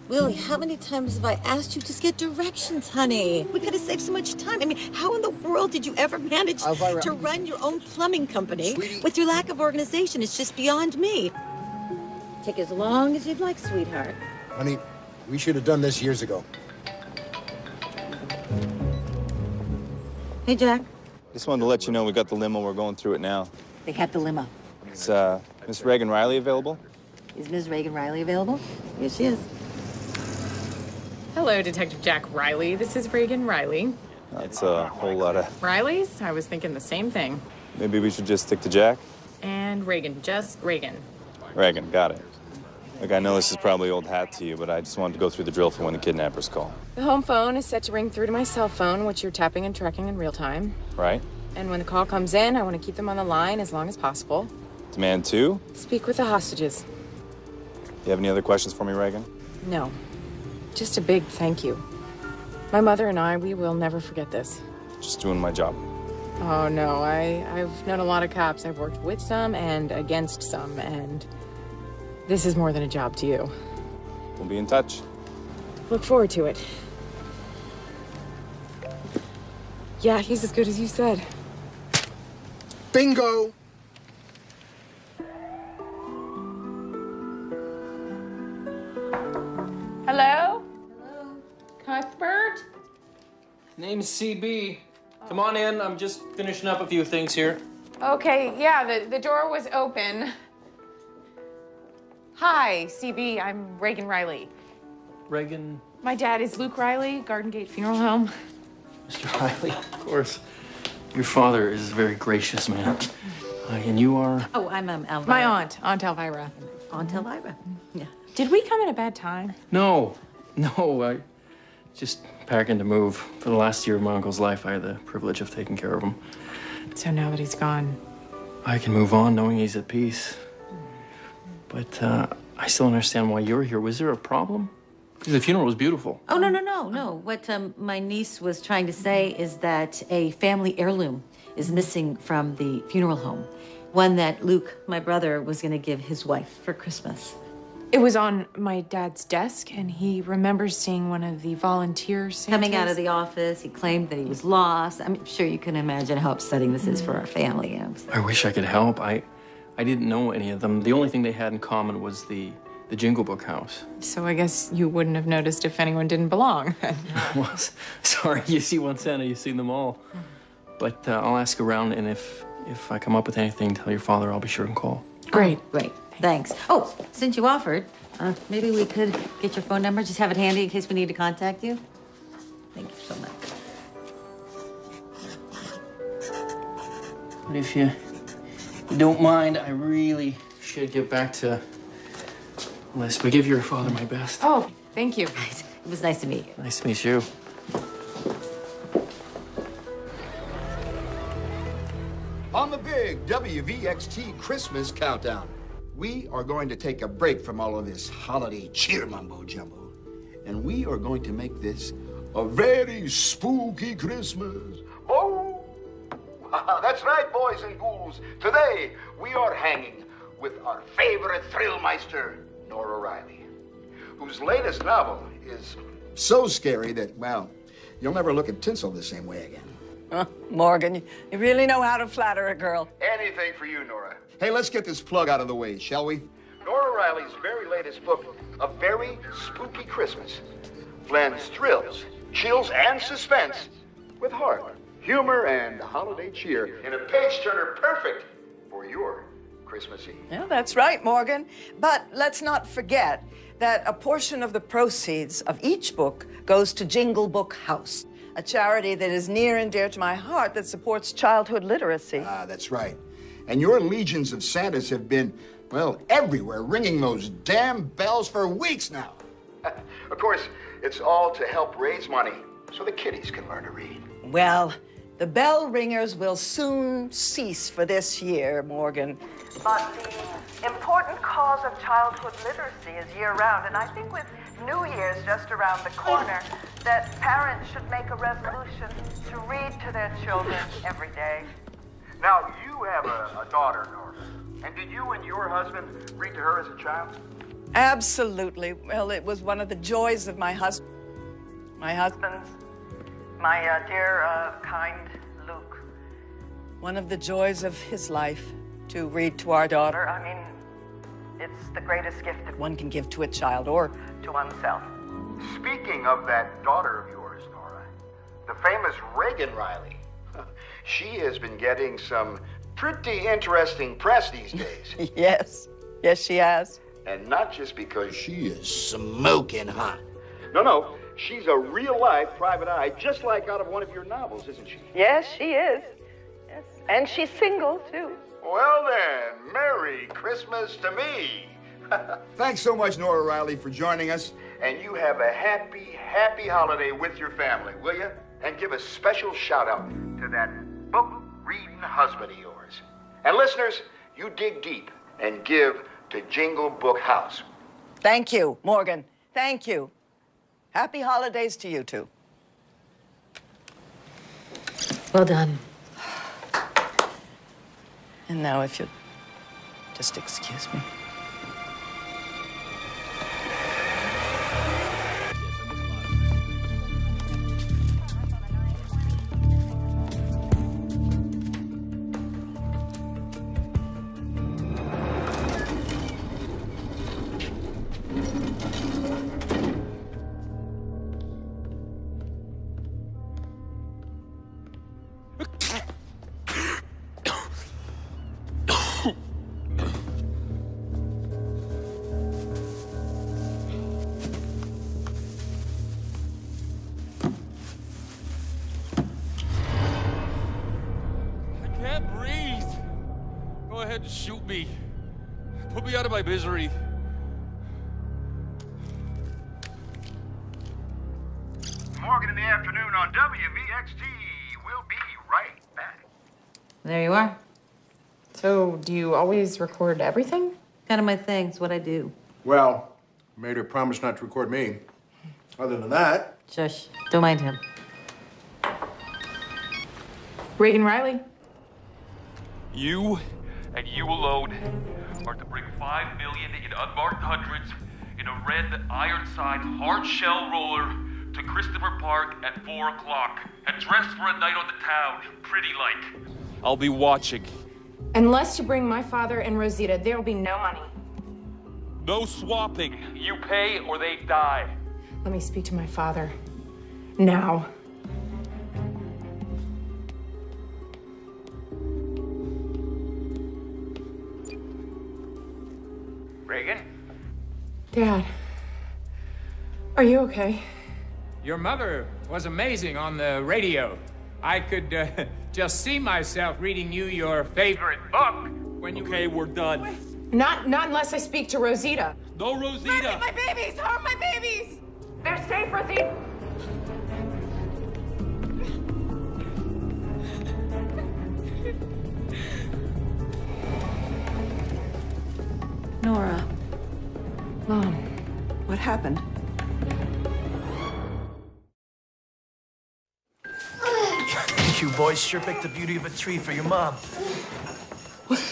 Willie, how many times have I asked you to get directions, honey? We could have saved so much time. I mean, how in the world did you ever manage Elvira. to run your own plumbing company with your lack of organization? It's just beyond me. Take as long as you'd like, sweetheart. Honey, we should have done this years ago. Hey, Jack. Just wanted to let you know we got the limo. We're going through it now. They have the limo. Is Miss Reagan Riley available? Is Ms. Reagan Riley available? Yes, she is. Hello, Detective Jack Riley. This is Reagan Riley. That's a whole lot of... Riley's? I was thinking the same thing. Maybe we should just stick to Jack? And Reagan, just Reagan. Reagan, got it. Look, I know this is probably old hat to you, but I just wanted to go through the drill for when the kidnappers call. The home phone is set to ring through to my cell phone, which you're tapping and tracking in real time. Right? And when the call comes in, I want to keep them on the line as long as possible. Demand 2? Speak with the hostages. You have any other questions for me, Reagan? No. Just a big thank you. My mother and I, we will never forget this. Just doing my job. Oh, no. I've known a lot of cops. I've worked with some and against some, and this is more than a job to you. We'll be in touch. Look forward to it. Yeah, he's as good as you said. Bingo! Hello? Hello? Cuthbert? Name's CB. Come on in. I'm just finishing up a few things here. Okay, yeah, the door was open. Hi, CB, I'm Reagan Riley. Reagan? My dad is Luke Riley, Garden Gate Funeral Home. Mr. Riley, of course. Your father is a very gracious man. And you are? Oh, I'm Elvira. My Aunt Elvira. Aunt Elvira. Yeah. Did we come at a bad time? No. I just packing to move. For the last year of my uncle's life, I had the privilege of taking care of him. So now that he's gone, I can move on knowing he's at peace. But I still don't understand why you're here. Was there a problem? Because the funeral was beautiful. Oh, no. What my niece was trying to say is that a family heirloom is missing from the funeral home. One that Luke, my brother, was going to give his wife for Christmas. it was on my dad's desk, and he remembers seeing one of the volunteer Santas. Coming out of the office, he claimed that he was lost. I'm sure you can imagine how upsetting this is for our family. I wish I could help. I didn't know any of them. The only thing they had in common was the Jingle Book house. So I guess you wouldn't have noticed if anyone didn't belong. Well, sorry, you see one Santa, you've seen them all. But I'll ask around, and if I come up with anything, tell your father I'll be sure and call. Great. Great. Thanks. Oh, since you offered, maybe we could get your phone number, just have it handy in case we need to contact you. Thank you so much. But if you don't mind, I really should get back to Les, but give your father my best. Oh, thank you. It was nice to meet you. Nice to meet you. On the big WVXT Christmas countdown, we are going to take a break from all of this holiday cheer mumbo jumbo, and we are going to make this a very spooky Christmas. Oh, that's right, boys and ghouls. Today, we are hanging with our favorite thrillmeister, Nora Riley, whose latest novel is so scary that, well, you'll never look at tinsel the same way again. Morgan, you really know how to flatter a girl. Anything for you, Nora. Hey, let's get this plug out of the way, shall we? Nora Riley's very latest book, A Very Spooky Christmas, blends thrills, chills, and suspense with heart, humor, and holiday cheer in a page-turner perfect for your Christmas Eve. Yeah, that's right, Morgan. But let's not forget that a portion of the proceeds of each book goes to Jingle Book House, a charity that is near and dear to my heart that supports childhood literacy. That's right. And your legions of Santas have been, well, everywhere, ringing those damn bells for weeks now. Of course, it's all to help raise money so the kiddies can learn to read. Well, the bell ringers will soon cease for this year, Morgan. But the important cause of childhood literacy is year-round, and I think with New Year's just around the corner, that parents should make a resolution to read to their children every day. Now, you have a daughter, Nora. And did you and your husband read to her as a child? Absolutely. Well, it was one of the joys of my husband's, my dear, kind Luke. One of the joys of his life to read to our daughter. I mean, it's the greatest gift that one can give to a child or to oneself. Speaking of that daughter of yours, Nora, the famous Reagan Riley, she has been getting some pretty interesting press these days. Yes, she has. And not just because she is smoking hot. No, she's a real-life private eye, just like out of one of your novels, isn't she? Yes, she is. Yes. And she's single, too. Well then, Merry Christmas to me. Thanks so much, Nora Riley, for joining us. And you have a happy, happy holiday with your family, will you? And give a special shout-out to that book-reading husband of yours. And listeners, you dig deep and give to Jingle Book House. Thank you, Morgan. Thank you. Happy holidays to you, too. Well done. And now, if you'd just excuse me. Shoot me. Put me out of my misery. Morgan in the afternoon on WVXT. We'll be right back. There you are. So, do you always record everything? Kind of my thing. It's what I do. Well, made her promise not to record me. Other than that... Shush. Don't mind him. Reagan Riley. You and you alone are to bring $5 million in unmarked hundreds in a red Ironside hard shell roller to Christopher Park at 4 o'clock and dress for a night on the town, pretty like. I'll be watching. Unless you bring my father and Rosita, there'll be no money. No swapping. You pay or they die. Let me speak to my father. Now. Reagan? Dad, are you okay? Your mother was amazing on the radio. I could just see myself reading you your favorite book when you... Okay, we're done. Not unless I speak to Rosita. No, Rosita! My babies! Harm my babies! They're safe, Rosita! Nora. Mom. What happened? You boys sure picked the beauty of a tree for your mom.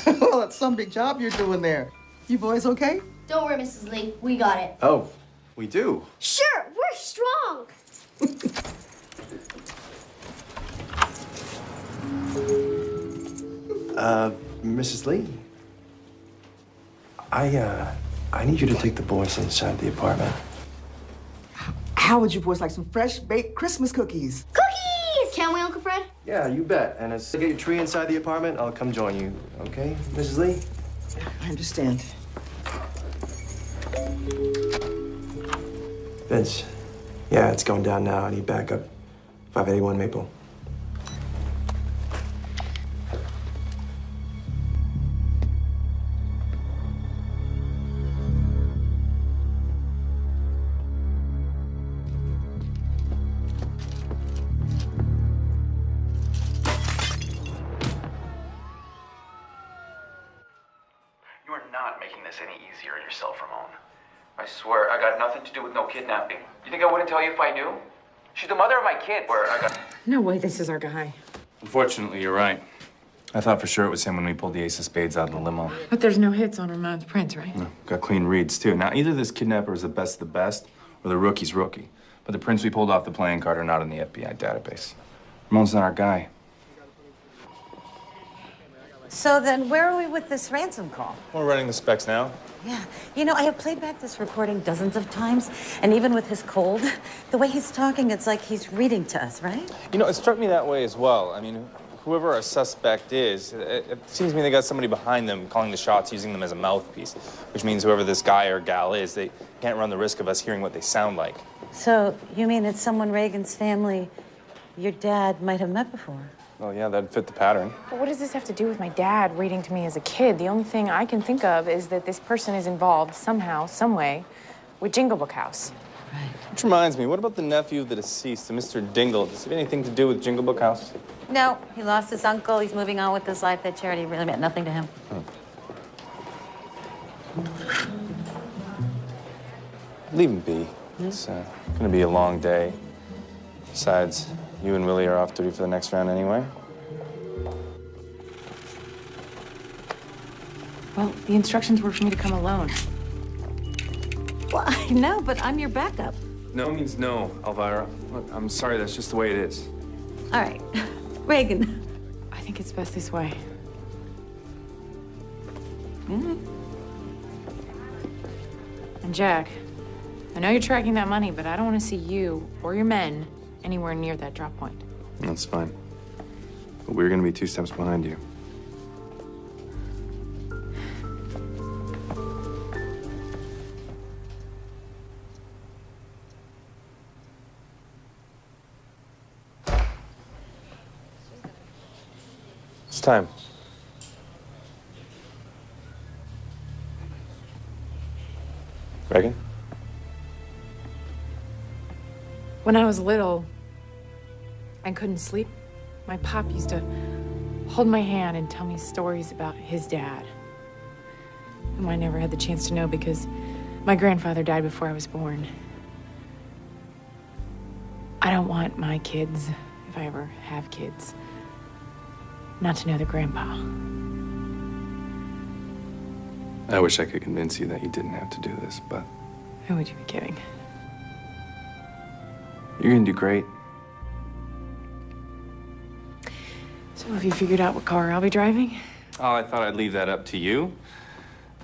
Well, that's some big job you're doing there. You boys okay? Don't worry, Mrs. Lee. We got it. Oh, we do? Sure, we're strong. Mrs. Lee? I need you to take the boys inside the apartment. How would you boys like some fresh baked Christmas cookies? Cookies! Can we, Uncle Fred? Yeah, you bet. And as I get your tree inside the apartment, I'll come join you. Okay, Mrs. Lee? I understand. Vince. Yeah, it's going down now. I need backup. 581 Maple. I swear, I got nothing to do with no kidnapping. You think I wouldn't tell you if I knew? She's the mother of my kids. Where I got... No way this is our guy. Unfortunately, you're right. I thought for sure it was him when we pulled the ace of spades out of the limo. But there's no hits on Ramon's prints, right? No, got clean reads, too. Now, either this kidnapper is the best of the best, or the rookie's rookie. But the prints we pulled off the playing card are not in the FBI database. Ramon's not our guy. So then, where are we with this ransom call? We're running the specs now. Yeah. You know, I have played back this recording dozens of times, and even with his cold, the way he's talking, it's like he's reading to us, right? You know, it struck me that way as well. I mean, whoever our suspect is, it seems to me they got somebody behind them calling the shots, using them as a mouthpiece, which means whoever this guy or gal is, they can't run the risk of us hearing what they sound like. So, you mean it's someone Reagan's family your dad might have met before? Well, yeah, that'd fit the pattern. But what does this have to do with my dad reading to me as a kid? The only thing I can think of is that this person is involved somehow, some way, with Jingle Book House. Which reminds me, what about the nephew of the deceased, Mr. Dingle? Does he have anything to do with Jingle Book House? No, he lost his uncle. He's moving on with his life. That charity really meant nothing to him. Leave him be. It's gonna be a long day. Besides, you and Willie are off duty for the next round anyway. Well, the instructions were for me to come alone. Well, I know, but I'm your backup. No means no, Elvira. Look, I'm sorry, that's just the way it is. All right. Reagan. I think it's best this way. And Jack, I know you're tracking that money, but I don't want to see you or your men anywhere near that drop point. That's fine. But we're gonna be 2 steps behind you. It's time. Reagan? When I was little and couldn't sleep, my pop used to hold my hand and tell me stories about his dad, whom I never had the chance to know because my grandfather died before I was born. I don't want my kids, if I ever have kids, not to know their grandpa. I wish I could convince you that you didn't have to do this, but Who would you be kidding? you're gonna do great. So have you figured out what car I'll be driving? Oh, I thought I'd leave that up to you.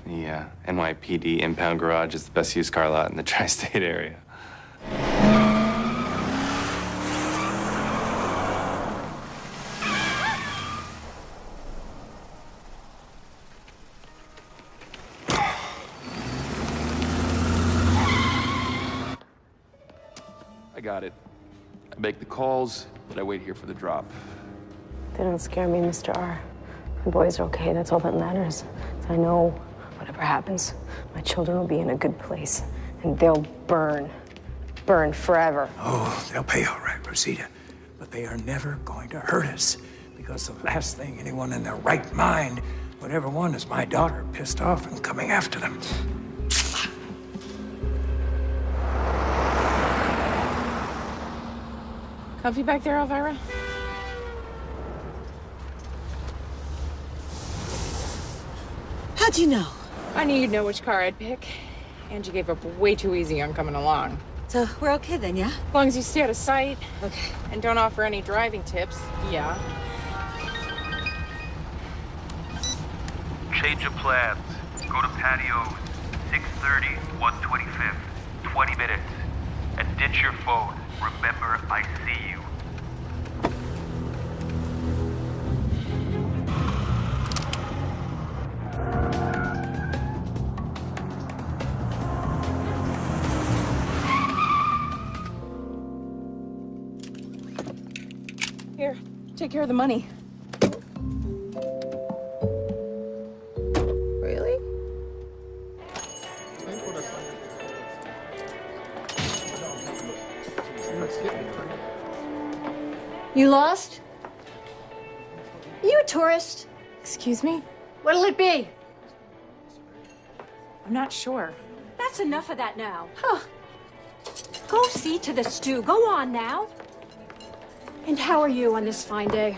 The NYPD impound garage is the best used car lot in the tri-state area. I got it. I make the calls, then I wait here for the drop. They don't scare me, Mr. R. My boys are okay. That's all that matters. I know whatever happens, my children will be in a good place. And they'll burn forever. Oh, they'll pay all right, Rosita. But they are never going to hurt us. Because the last thing anyone in their right mind would ever want is my daughter pissed off and coming after them. Comfy back there, Elvira? How'd you know? I knew you'd know which car I'd pick. And you gave up way too easy on coming along. So we're okay then, yeah? As long as you stay out of sight. Okay. And don't offer any driving tips. Yeah. Change of plans. Go to patio 630, 125th. 20 minutes. And ditch your phone. Remember, I see you. Here, take care of the money. Really? You lost? You a tourist? Excuse me? What'll it be? I'm not sure. That's enough of that now. Huh. Go see to the stew. Go on now. And how are you on this fine day?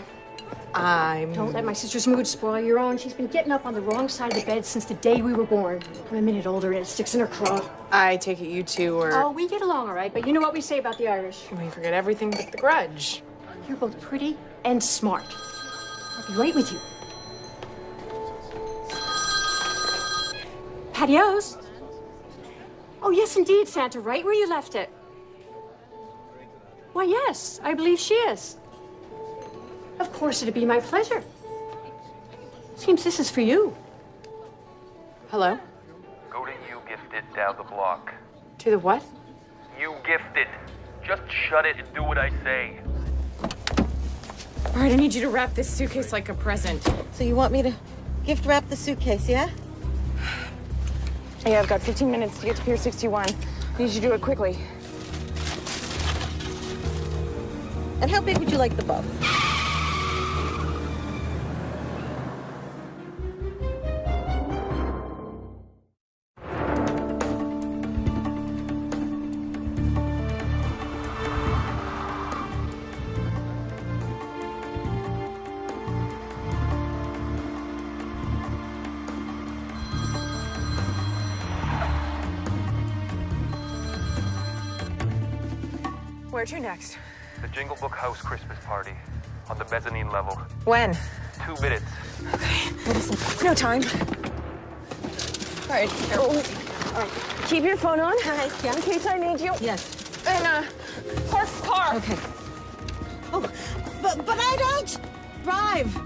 Don't let my sister's mood spoil your own. She's been getting up on the wrong side of the bed since the day we were born. I'm a minute older and it sticks in her craw. I take it you two are... Oh, we get along all right, but you know what we say about the Irish. We forget everything but the grudge. You're both pretty and smart. I'll be right with you. Patios? Oh, yes, indeed, Santa. Right where you left it. Why, yes, I believe she is. Of course, it'd be my pleasure. Seems this is for you. Hello? Go to You Gifted down the block. To the what? You Gifted. Just shut it and do what I say. All right, I need you to wrap this suitcase like a present. So you want me to gift wrap the suitcase, yeah? Yeah, I've got 15 minutes to get to Pier 61. I need you to do it quickly. And how big would you like the bow? Where to next? The Jingle Book House Christmas party on the mezzanine level. When? 2 minutes. No time. All right. Keep your phone on. In case I need you. Yes. And, park the car. Okay. Oh, but I don't drive.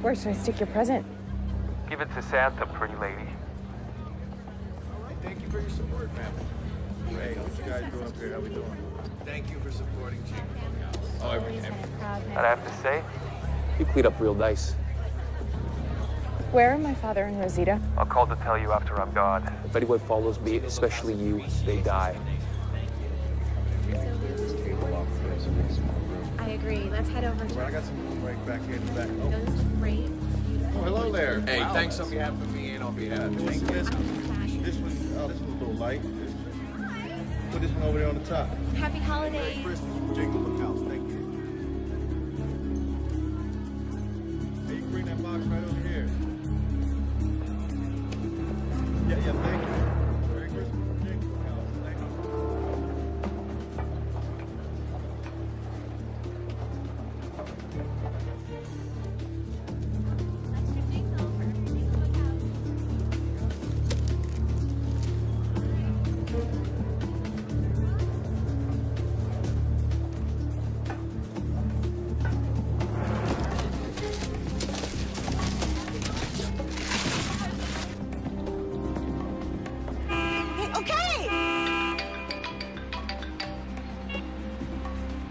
Where should I stick your present? Give it to Santa, pretty lady. Thank you for your support, man. Hey, what you guys doing up here? How we doing? Thank you for supporting Jingle Book House. Oh, everything. What I have to say? You cleaned up real nice. Where are my father and Rosita? I'll call to tell you after I'm gone. If anyone follows me, especially you, they die. I agree. Let's head over Well, I got some room right back here in the back. Oh, Great. oh hello there. Hey, thanks on behalf of me and on behalf of This one's a little light. Put this one over there on the top. Happy holidays. Merry Christmas, Jingle Book House. Thank you. Hey, you can bring that box right over here. Yeah, thank you. Merry Christmas, Jingle Book House. Thank you.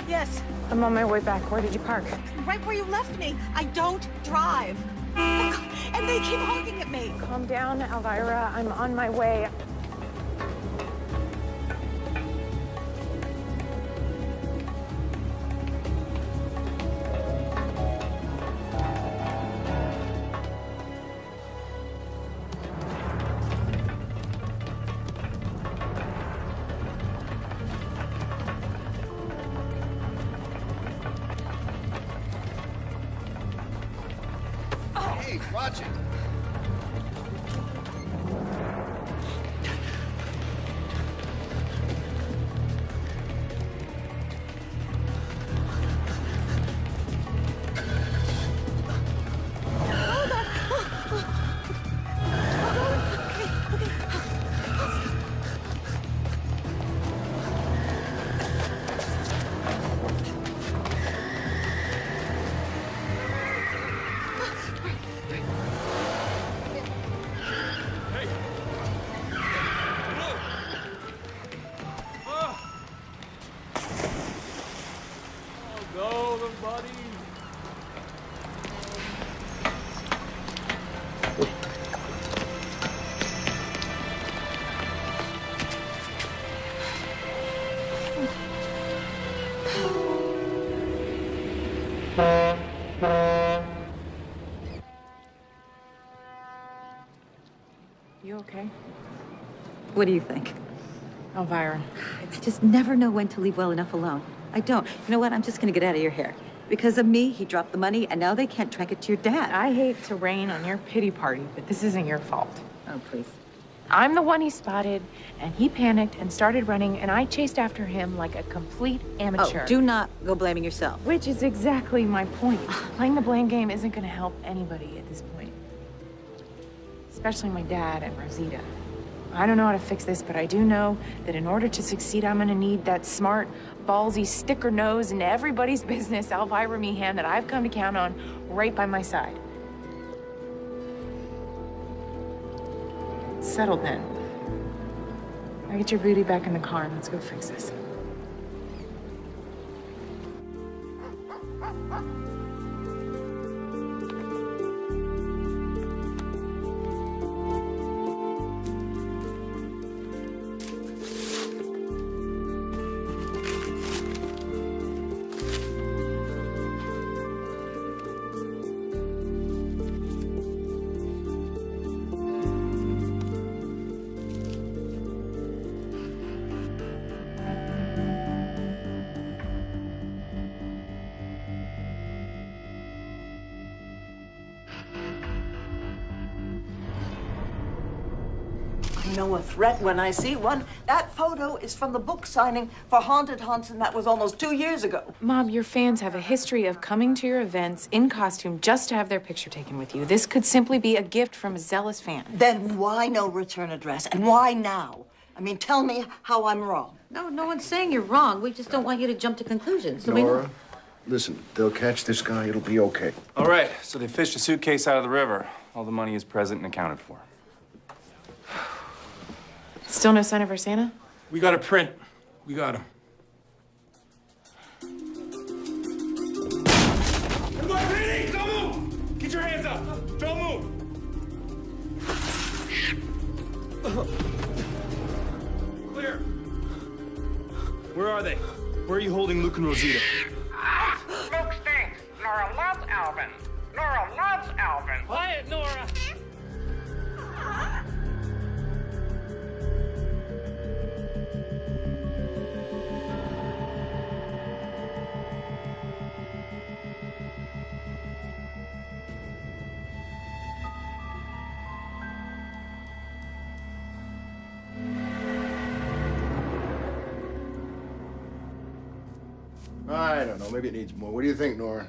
Yes, I'm on my way back. Where did you park? right where you left me. I don't drive. Oh, God. And they keep honking at me. Calm down, Elvira. I'm on my way. Hey, watch it. You okay? What do you think? Elvira. I just never know when to leave well enough alone. I don't. You know what? I'm just gonna get out of your hair. Because of me, he dropped the money, and now they can't track it to your dad. I hate to rain on your pity party, but this isn't your fault. Oh, please. I'm the one he spotted, and he panicked and started running, and I chased after him like a complete amateur. Oh, do not go blaming yourself. Which is exactly my point. Playing the blame game isn't gonna help anybody at this point. Especially my dad and Rosita. I don't know how to fix this, but I do know that in order to succeed, I'm gonna need that smart, ballsy, sticker nose in everybody's business, Elvira Meehan, that I've come to count on right by my side. Settled then. Now get your booty back in the car and let's go fix this. I know a threat when I see one. That photo is from the book signing for Haunted Haunts, and that was almost 2 years ago. Mom, your fans have a history of coming to your events in costume just to have their picture taken with you. This could simply be a gift from a zealous fan. Then why no return address? And why now? I mean, tell me how I'm wrong. No, no one's saying you're wrong. We just don't want you to jump to conclusions. So Nora, listen, they'll catch this guy. It'll be okay. All right, so they fished a suitcase out of the river. All the money is present and accounted for. Still no sign of our Santa? We got a print. We got him. NYPD, don't move! Get your hands up! Don't move! Clear. Where are they? Where are you holding Luke and Rosita? Luke stinks. Nora loves Alvin. Nora loves Alvin. Quiet, Nora. I don't know. Maybe it needs more. What do you think, Nora?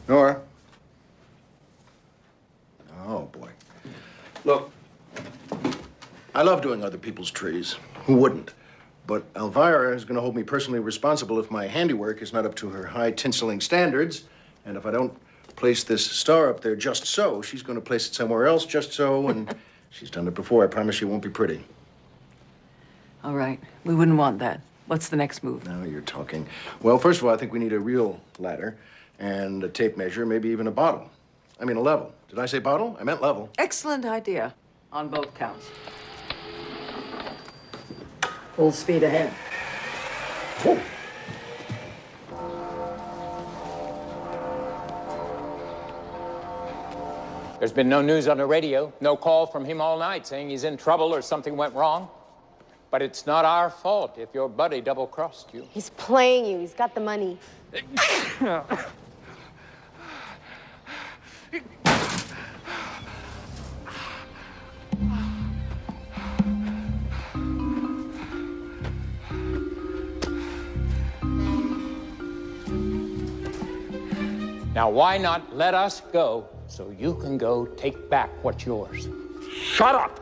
Nora? Oh, boy. Look, I love doing other people's trees. Who wouldn't? But Elvira is going to hold me personally responsible if my handiwork is not up to her high tinseling standards. And if I don't place this star up there just so, she's going to place it somewhere else just so. And she's done it before. I promise you it won't be pretty. All right, we wouldn't want that. What's the next move? Now you're talking. Well, first of all, I think we need a real ladder and a tape measure, maybe even a bottle. I mean, a level. Did I say bottle? I meant level. Excellent idea on both counts. Full speed ahead. Oh. There's been no news on the radio, no call from him all night saying he's in trouble or something went wrong. But it's not our fault if your buddy double-crossed you. He's playing you. He's got the money. Now, why not let us go so you can go take back what's yours? Shut up!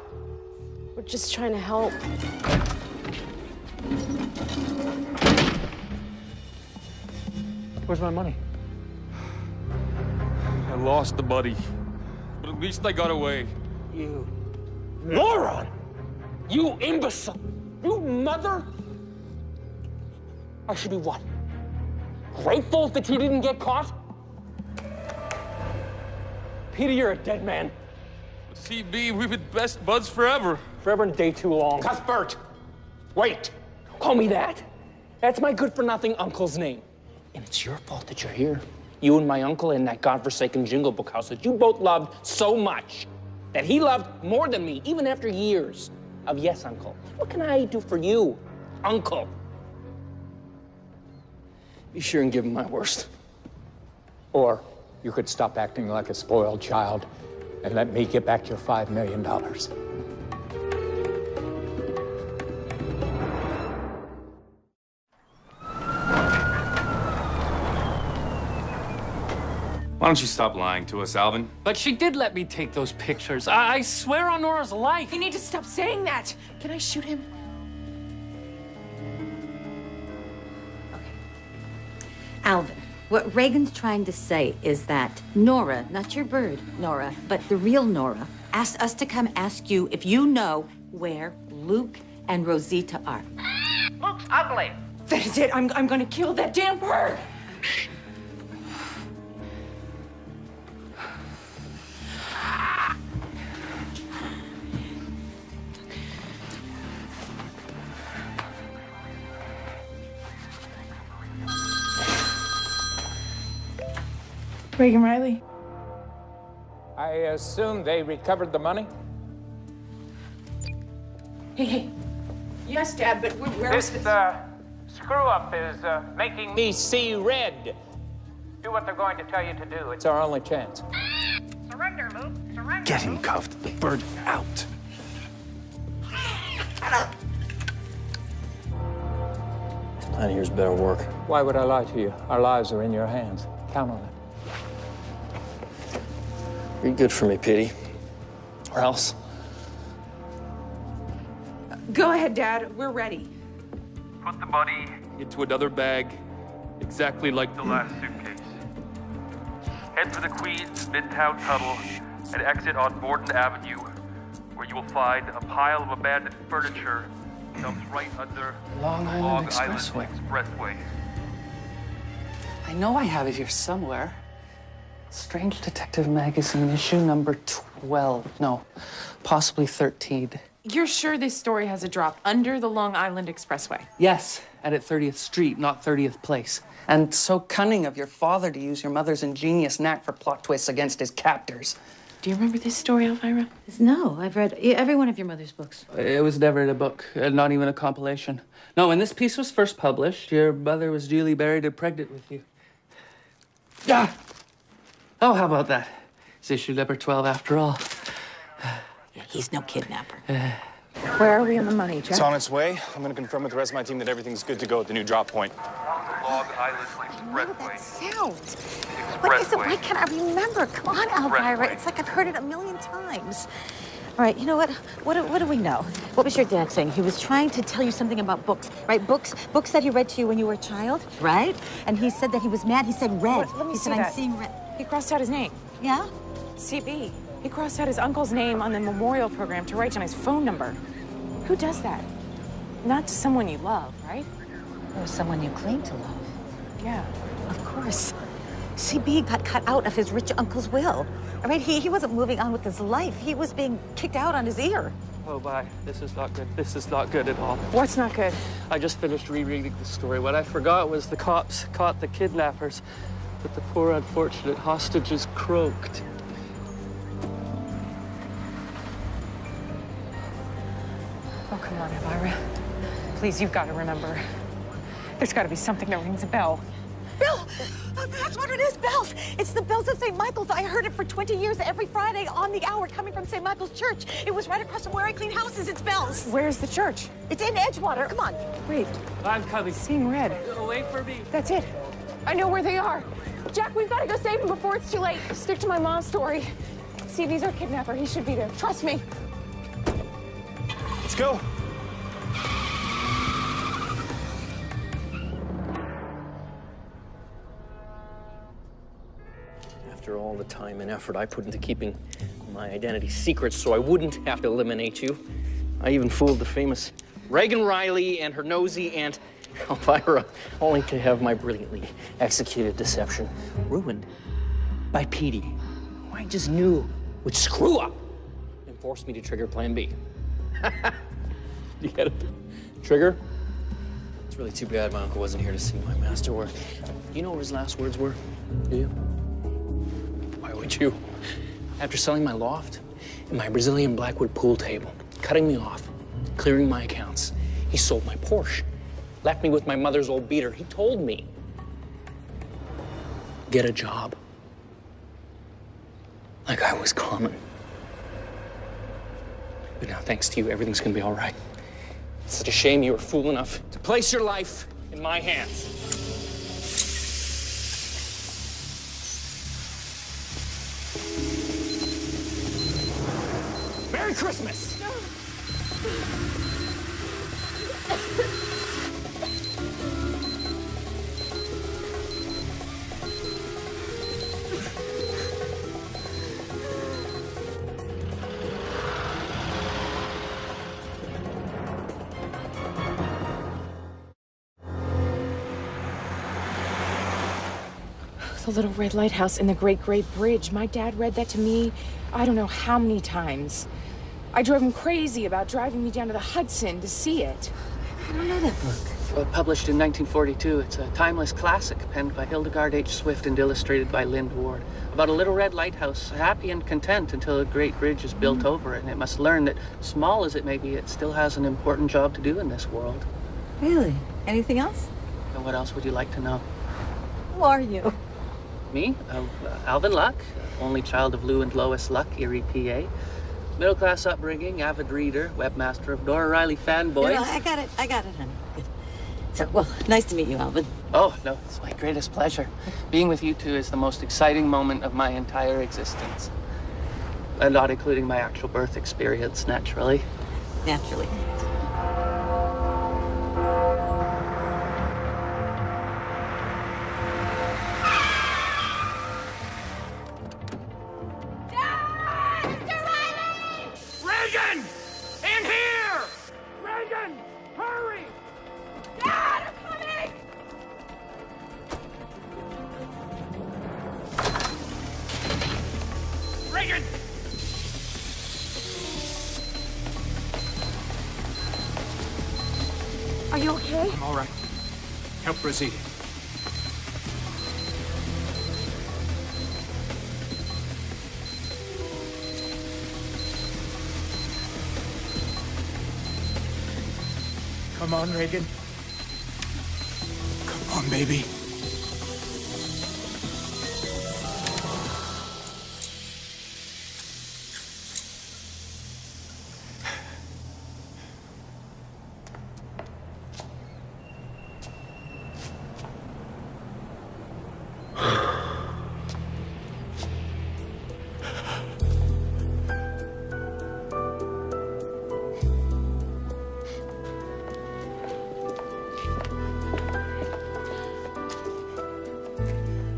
We're just trying to help. Where's my money? I lost the buddy, but at least I got away. You moron! You imbecile! You mother! I should be what? Grateful that you didn't get caught? Peter, you're a dead man. CB, we've been best buds forever. Forever and a day too long. Cuthbert! Wait! Call me that. That's my good-for-nothing uncle's name. And it's your fault that you're here. You and my uncle in that godforsaken Jingle Book house that you both loved so much. That he loved more than me, even after years of yes, uncle. What can I do for you, uncle? Be sure and give him my worst. Or you could stop acting like a spoiled child and let me get back your $5 million. Why don't you stop lying to us, Alvin? But she did let me take those pictures. I swear on Nora's life. You need to stop saying that. Can I shoot him? Alvin, what Reagan's trying to say is that Nora, not your bird, Nora, but the real Nora, asked us to come ask you if you know where Luke and Rosita are. Luke's ugly. That is it. I'm gonna kill that damn bird. Reagan Riley. I assume they recovered the money? Hey. Yes, Dad, but where is This this? screw-up is making me see red. Do what they're going to tell you to do. It's our only chance. Surrender, Luke. Surrender. Get him cuffed. The bird out. This plan here's better work. Why would I lie to you? Our lives are in your hands. Count on it. Be good for me, Petey. Or else. Go ahead, Dad. We're ready. Put the money into another bag, exactly like the last suitcase. Head for the Queens Midtown Tunnel and exit on Borden Avenue, where you will find a pile of abandoned furniture dumped right under Long the Island Long Expressway. Island Expressway. I know I have it here somewhere. Strange Detective Magazine, issue number 12. No, possibly 13. You're sure this story has a drop under the Long Island Expressway? Yes, and at 30th Street, not 30th Place. And so cunning of your father to use your mother's ingenious knack for plot twists against his captors. Do you remember this story, Elvira? No, I've read every one of your mother's books. It was never in a book, not even a compilation. No, when this piece was first published, your mother was duly buried and pregnant with you. Ah! Oh, how about that? It's issue number 12 after all. He's no kidnapper. Where are we on the money, Jack? It's on its way. I'm going to confirm with the rest of my team that everything's good to go at the new drop point. Long Island Expressway. Sound. What is it? Why can't I remember? Come on, Elvira. It's like I've heard it a million times. All right, you know what? What do we know? What was your dad saying? He was trying to tell you something about books, right? Books that he read to you when you were a child, right? And he said that he was mad. He said red. Let me he see said, that. I'm seeing red. He crossed out his name. Yeah? CB. He crossed out his uncle's name on the memorial program to write down his phone number. Who does that? Not to someone you love, right? Or someone you claim to love. Yeah. Of course. CB got cut out of his rich uncle's will. I mean, he wasn't moving on with his life. He was being kicked out on his ear. Oh, bye. This is not good. This is not good at all. What's not good? I just finished rereading the story. What I forgot was the cops caught the kidnappers, but the poor unfortunate hostages croaked. Oh, come on, Elvira. Please, you've got to remember. There's got to be something that rings a bell. Bill! That's what it is, bells! It's the bells of St. Michael's. I heard it for 20 years every Friday on the hour coming from St. Michael's Church. It was right across from where I clean houses. It's bells. Where's the church? It's in Edgewater. Come on. Wait. I'm coming. Seeing red. Wait for me. That's it. I know where they are. Jack, we've got to go save him before it's too late. Stick to my mom's story. CB's our kidnapper. He should be there. Trust me. Let's go. After all the time and effort I put into keeping my identity secret so I wouldn't have to eliminate you, I even fooled the famous Reagan Riley and her nosy Aunt Elvira, only to have my brilliantly executed deception ruined by Petey. I just knew would screw up and force me to trigger Plan B. You get it? Trigger? It's really too bad my uncle wasn't here to see my masterwork. You know what his last words were? Do you? Why would you? After selling my loft and my Brazilian Blackwood pool table, cutting me off, clearing my accounts, he sold my Porsche, left me with my mother's old beater. He told me, get a job. Like I was common. But now, thanks to you, everything's gonna be all right. It's such a shame you were fool enough to place your life in my hands. Merry Christmas! The Little Red Lighthouse and the Great Great Bridge. My dad read that to me, I don't know how many times. I drove him crazy about driving me down to the Hudson to see it. I don't know that book. Published in 1942. It's a timeless classic penned by Hildegard H. Swift and illustrated by Lind Ward. About a little red lighthouse, happy and content until a great bridge is built over it, and it must learn that, small as it may be, it still has an important job to do in this world. Really? Anything else? And what else would you like to know? Who are you? Me? Alvin Luck, only child of Lou and Lois Luck, Erie, PA. Middle-class upbringing, avid reader, webmaster of Nora Riley fanboys. No, I got it, honey. Good. So, well, nice to meet you, Alvin. Oh, no, it's my greatest pleasure. Being with you two is the most exciting moment of my entire existence. And not including my actual birth experience, naturally. Naturally. Reagan! In here! Reagan! Hurry! Dad, I'm coming! Reagan! Are you okay? I'm all right. Help Rosita. Come on, Reagan. Come on, baby.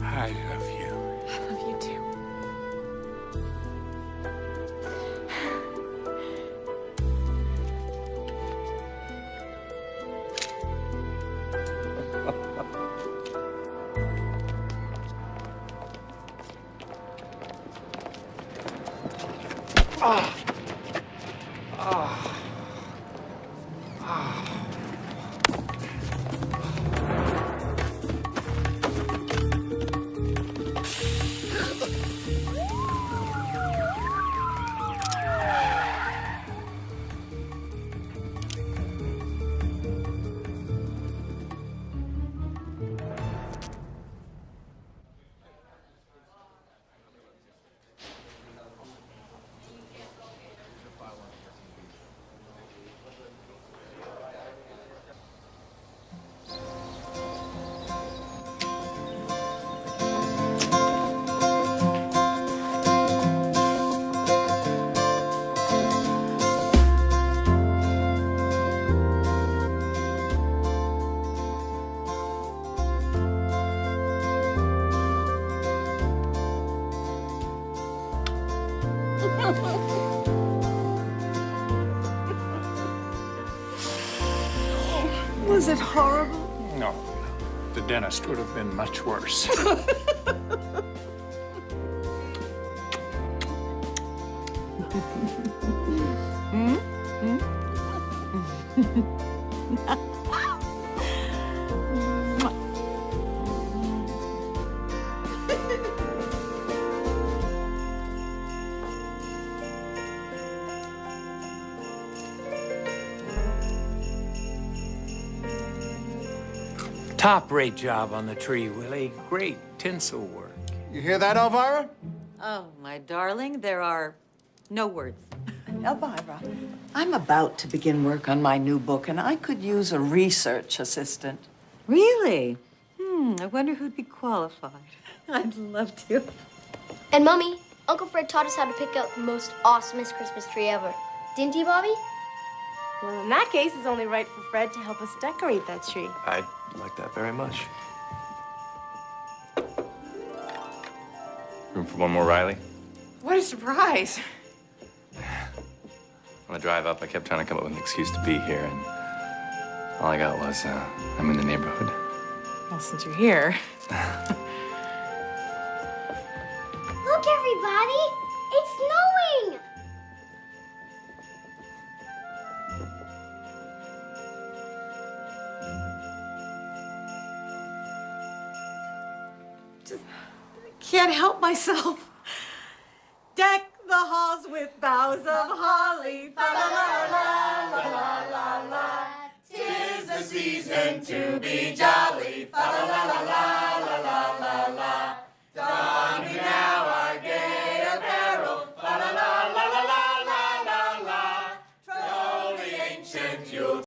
I love you. I love you too. Ah. Ah. Ah. Was it horrible? No, the dentist would have been much worse. Top-rate job on the tree, Willie. Great tinsel work. You hear that, Elvira? Oh, my darling, there are no words. Elvira, I'm about to begin work on my new book, and I could use a research assistant. Really? I wonder who'd be qualified. I'd love to. And Mummy, Uncle Fred taught us how to pick out the most awesomest Christmas tree ever. Didn't he, Bobby? Well, in that case, it's only right for Fred to help us decorate that tree. I'd like that very much. Room for one more Riley? What a surprise. On the drive up, I kept trying to come up with an excuse to be here, and all I got was, I'm in the neighborhood. Well, since you're here. Look, everybody! It's snowing! Can't help myself. Deck the halls with boughs of holly. Fa la la la la la la. 'Tis the season to be jolly. Fa la la la la la la la. Dawn now